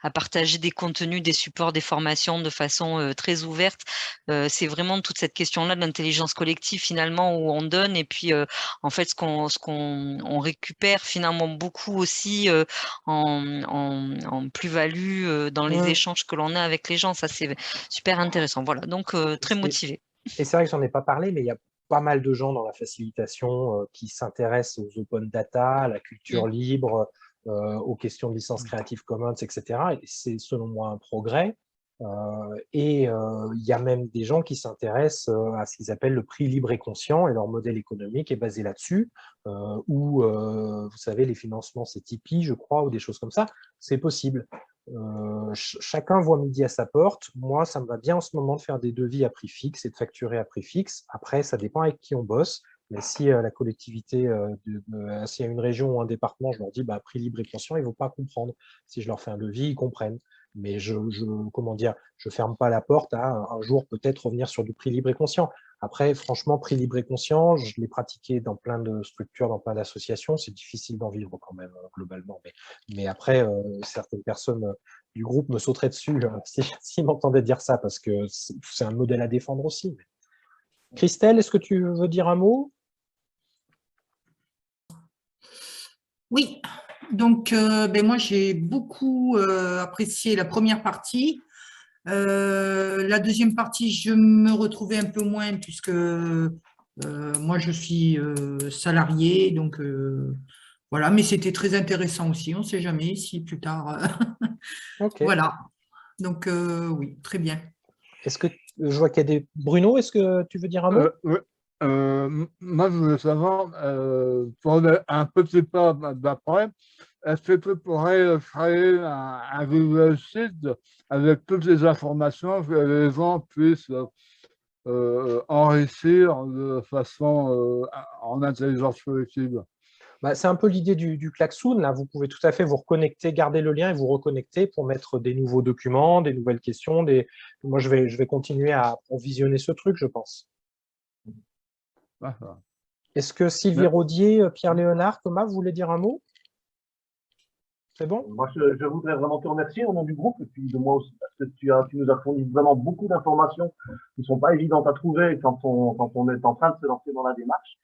à partager des contenus, des supports, des formations de façon très ouverte. C'est vraiment toute cette question-là de l'intelligence collective finalement où on donne et puis en fait ce qu'on récupère finalement beaucoup aussi en plus-value dans les échanges que l'on a avec les gens. Ça, c'est super intéressant. Voilà, donc très motivé. Et c'est vrai que j'en ai pas parlé, mais il y a pas mal de gens dans la facilitation qui s'intéressent aux open data, à la culture libre, aux questions de licence Creative Commons, etc. Et c'est selon moi un progrès. Il y a même des gens qui s'intéressent à ce qu'ils appellent le prix libre et conscient, et leur modèle économique est basé là-dessus, où, vous savez, les financements, c'est Tipeee, je crois, ou des choses comme ça. C'est possible. Chacun voit midi à sa porte. Moi, ça me va bien en ce moment de faire des devis à prix fixe et de facturer à prix fixe. Après, ça dépend avec qui on bosse. Mais si la collectivité, s'il y a une région ou un département, je leur dis prix libre et conscient, ils ne vont pas comprendre. Si je leur fais un devis, ils comprennent. Mais comment dire, je ferme pas la porte à un jour peut-être revenir sur du prix libre et conscient. Après, franchement, prix libre et conscient, je l'ai pratiqué dans plein de structures, dans plein d'associations. C'est difficile d'en vivre quand même, globalement. Mais après, certaines personnes du groupe me sauteraient dessus s'ils m'entendaient dire ça, parce que c'est un modèle à défendre aussi. Christelle, est-ce que tu veux dire un mot? Oui, donc moi j'ai beaucoup apprécié la première partie. La deuxième partie, je me retrouvais un peu moins puisque moi je suis salariée, donc voilà, mais c'était très intéressant aussi, on ne sait jamais si plus tard. Ok. Voilà, donc oui, très bien. Est-ce que je vois qu'il y a des… Bruno, est-ce que tu veux dire un mot? Oui. Moi, je voulais savoir, pour un petit peu d'après, est-ce que tu pourrais créer un Google Sheet avec toutes les informations que les gens puissent enrichir de façon en intelligence collective? C'est un peu l'idée du Klaxoon. Là, vous pouvez tout à fait vous reconnecter, garder le lien et vous reconnecter pour mettre des nouveaux documents, des nouvelles questions. Moi, je vais continuer à visionner ce truc, je pense. Est-ce que Sylvie Rodier, Pierre Léonard, Thomas, vous voulez dire un mot? C'est bon? Moi, je voudrais vraiment te remercier au nom du groupe et puis de moi aussi, parce que tu nous as fourni vraiment beaucoup d'informations qui ne sont pas évidentes à trouver quand on est en train de se lancer dans la démarche.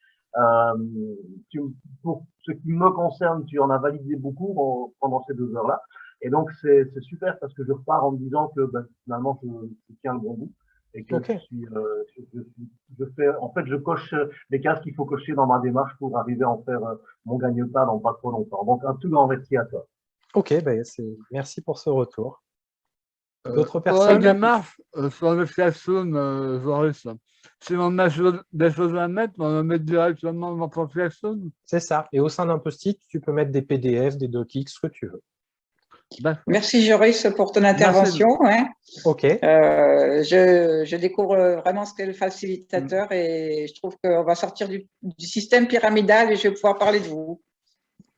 Pour ce qui me concerne, tu en as validé beaucoup pendant ces 2 heures-là. Et donc, c'est super parce que je repars en me disant que finalement, je tiens le bon bout. Et que je coche les cases qu'il faut cocher dans ma démarche pour arriver à en faire mon gagne-pain dans pas trop longtemps. Donc, un tout grand merci à toi. Ok, merci pour ce retour. D'autres Pour personnes? la démarche, sur le Klaxoon, Joris, si on a des choses à mettre, on va mettre directement dans ton Klaxoon. C'est ça. Et au sein d'un post-it, tu peux mettre des PDF, des docx, ce que tu veux. Merci Joris pour ton intervention. Hein. Ok. Je découvre vraiment ce qu'est le facilitateur et je trouve qu'on va sortir du système pyramidal et je vais pouvoir parler de vous.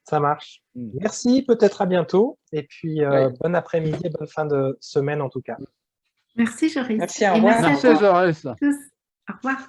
Ça marche. Merci, peut-être à bientôt. Et puis, bon après-midi et bonne fin de semaine en tout cas. Merci Joris. Merci, au revoir. Merci Joris. Au revoir.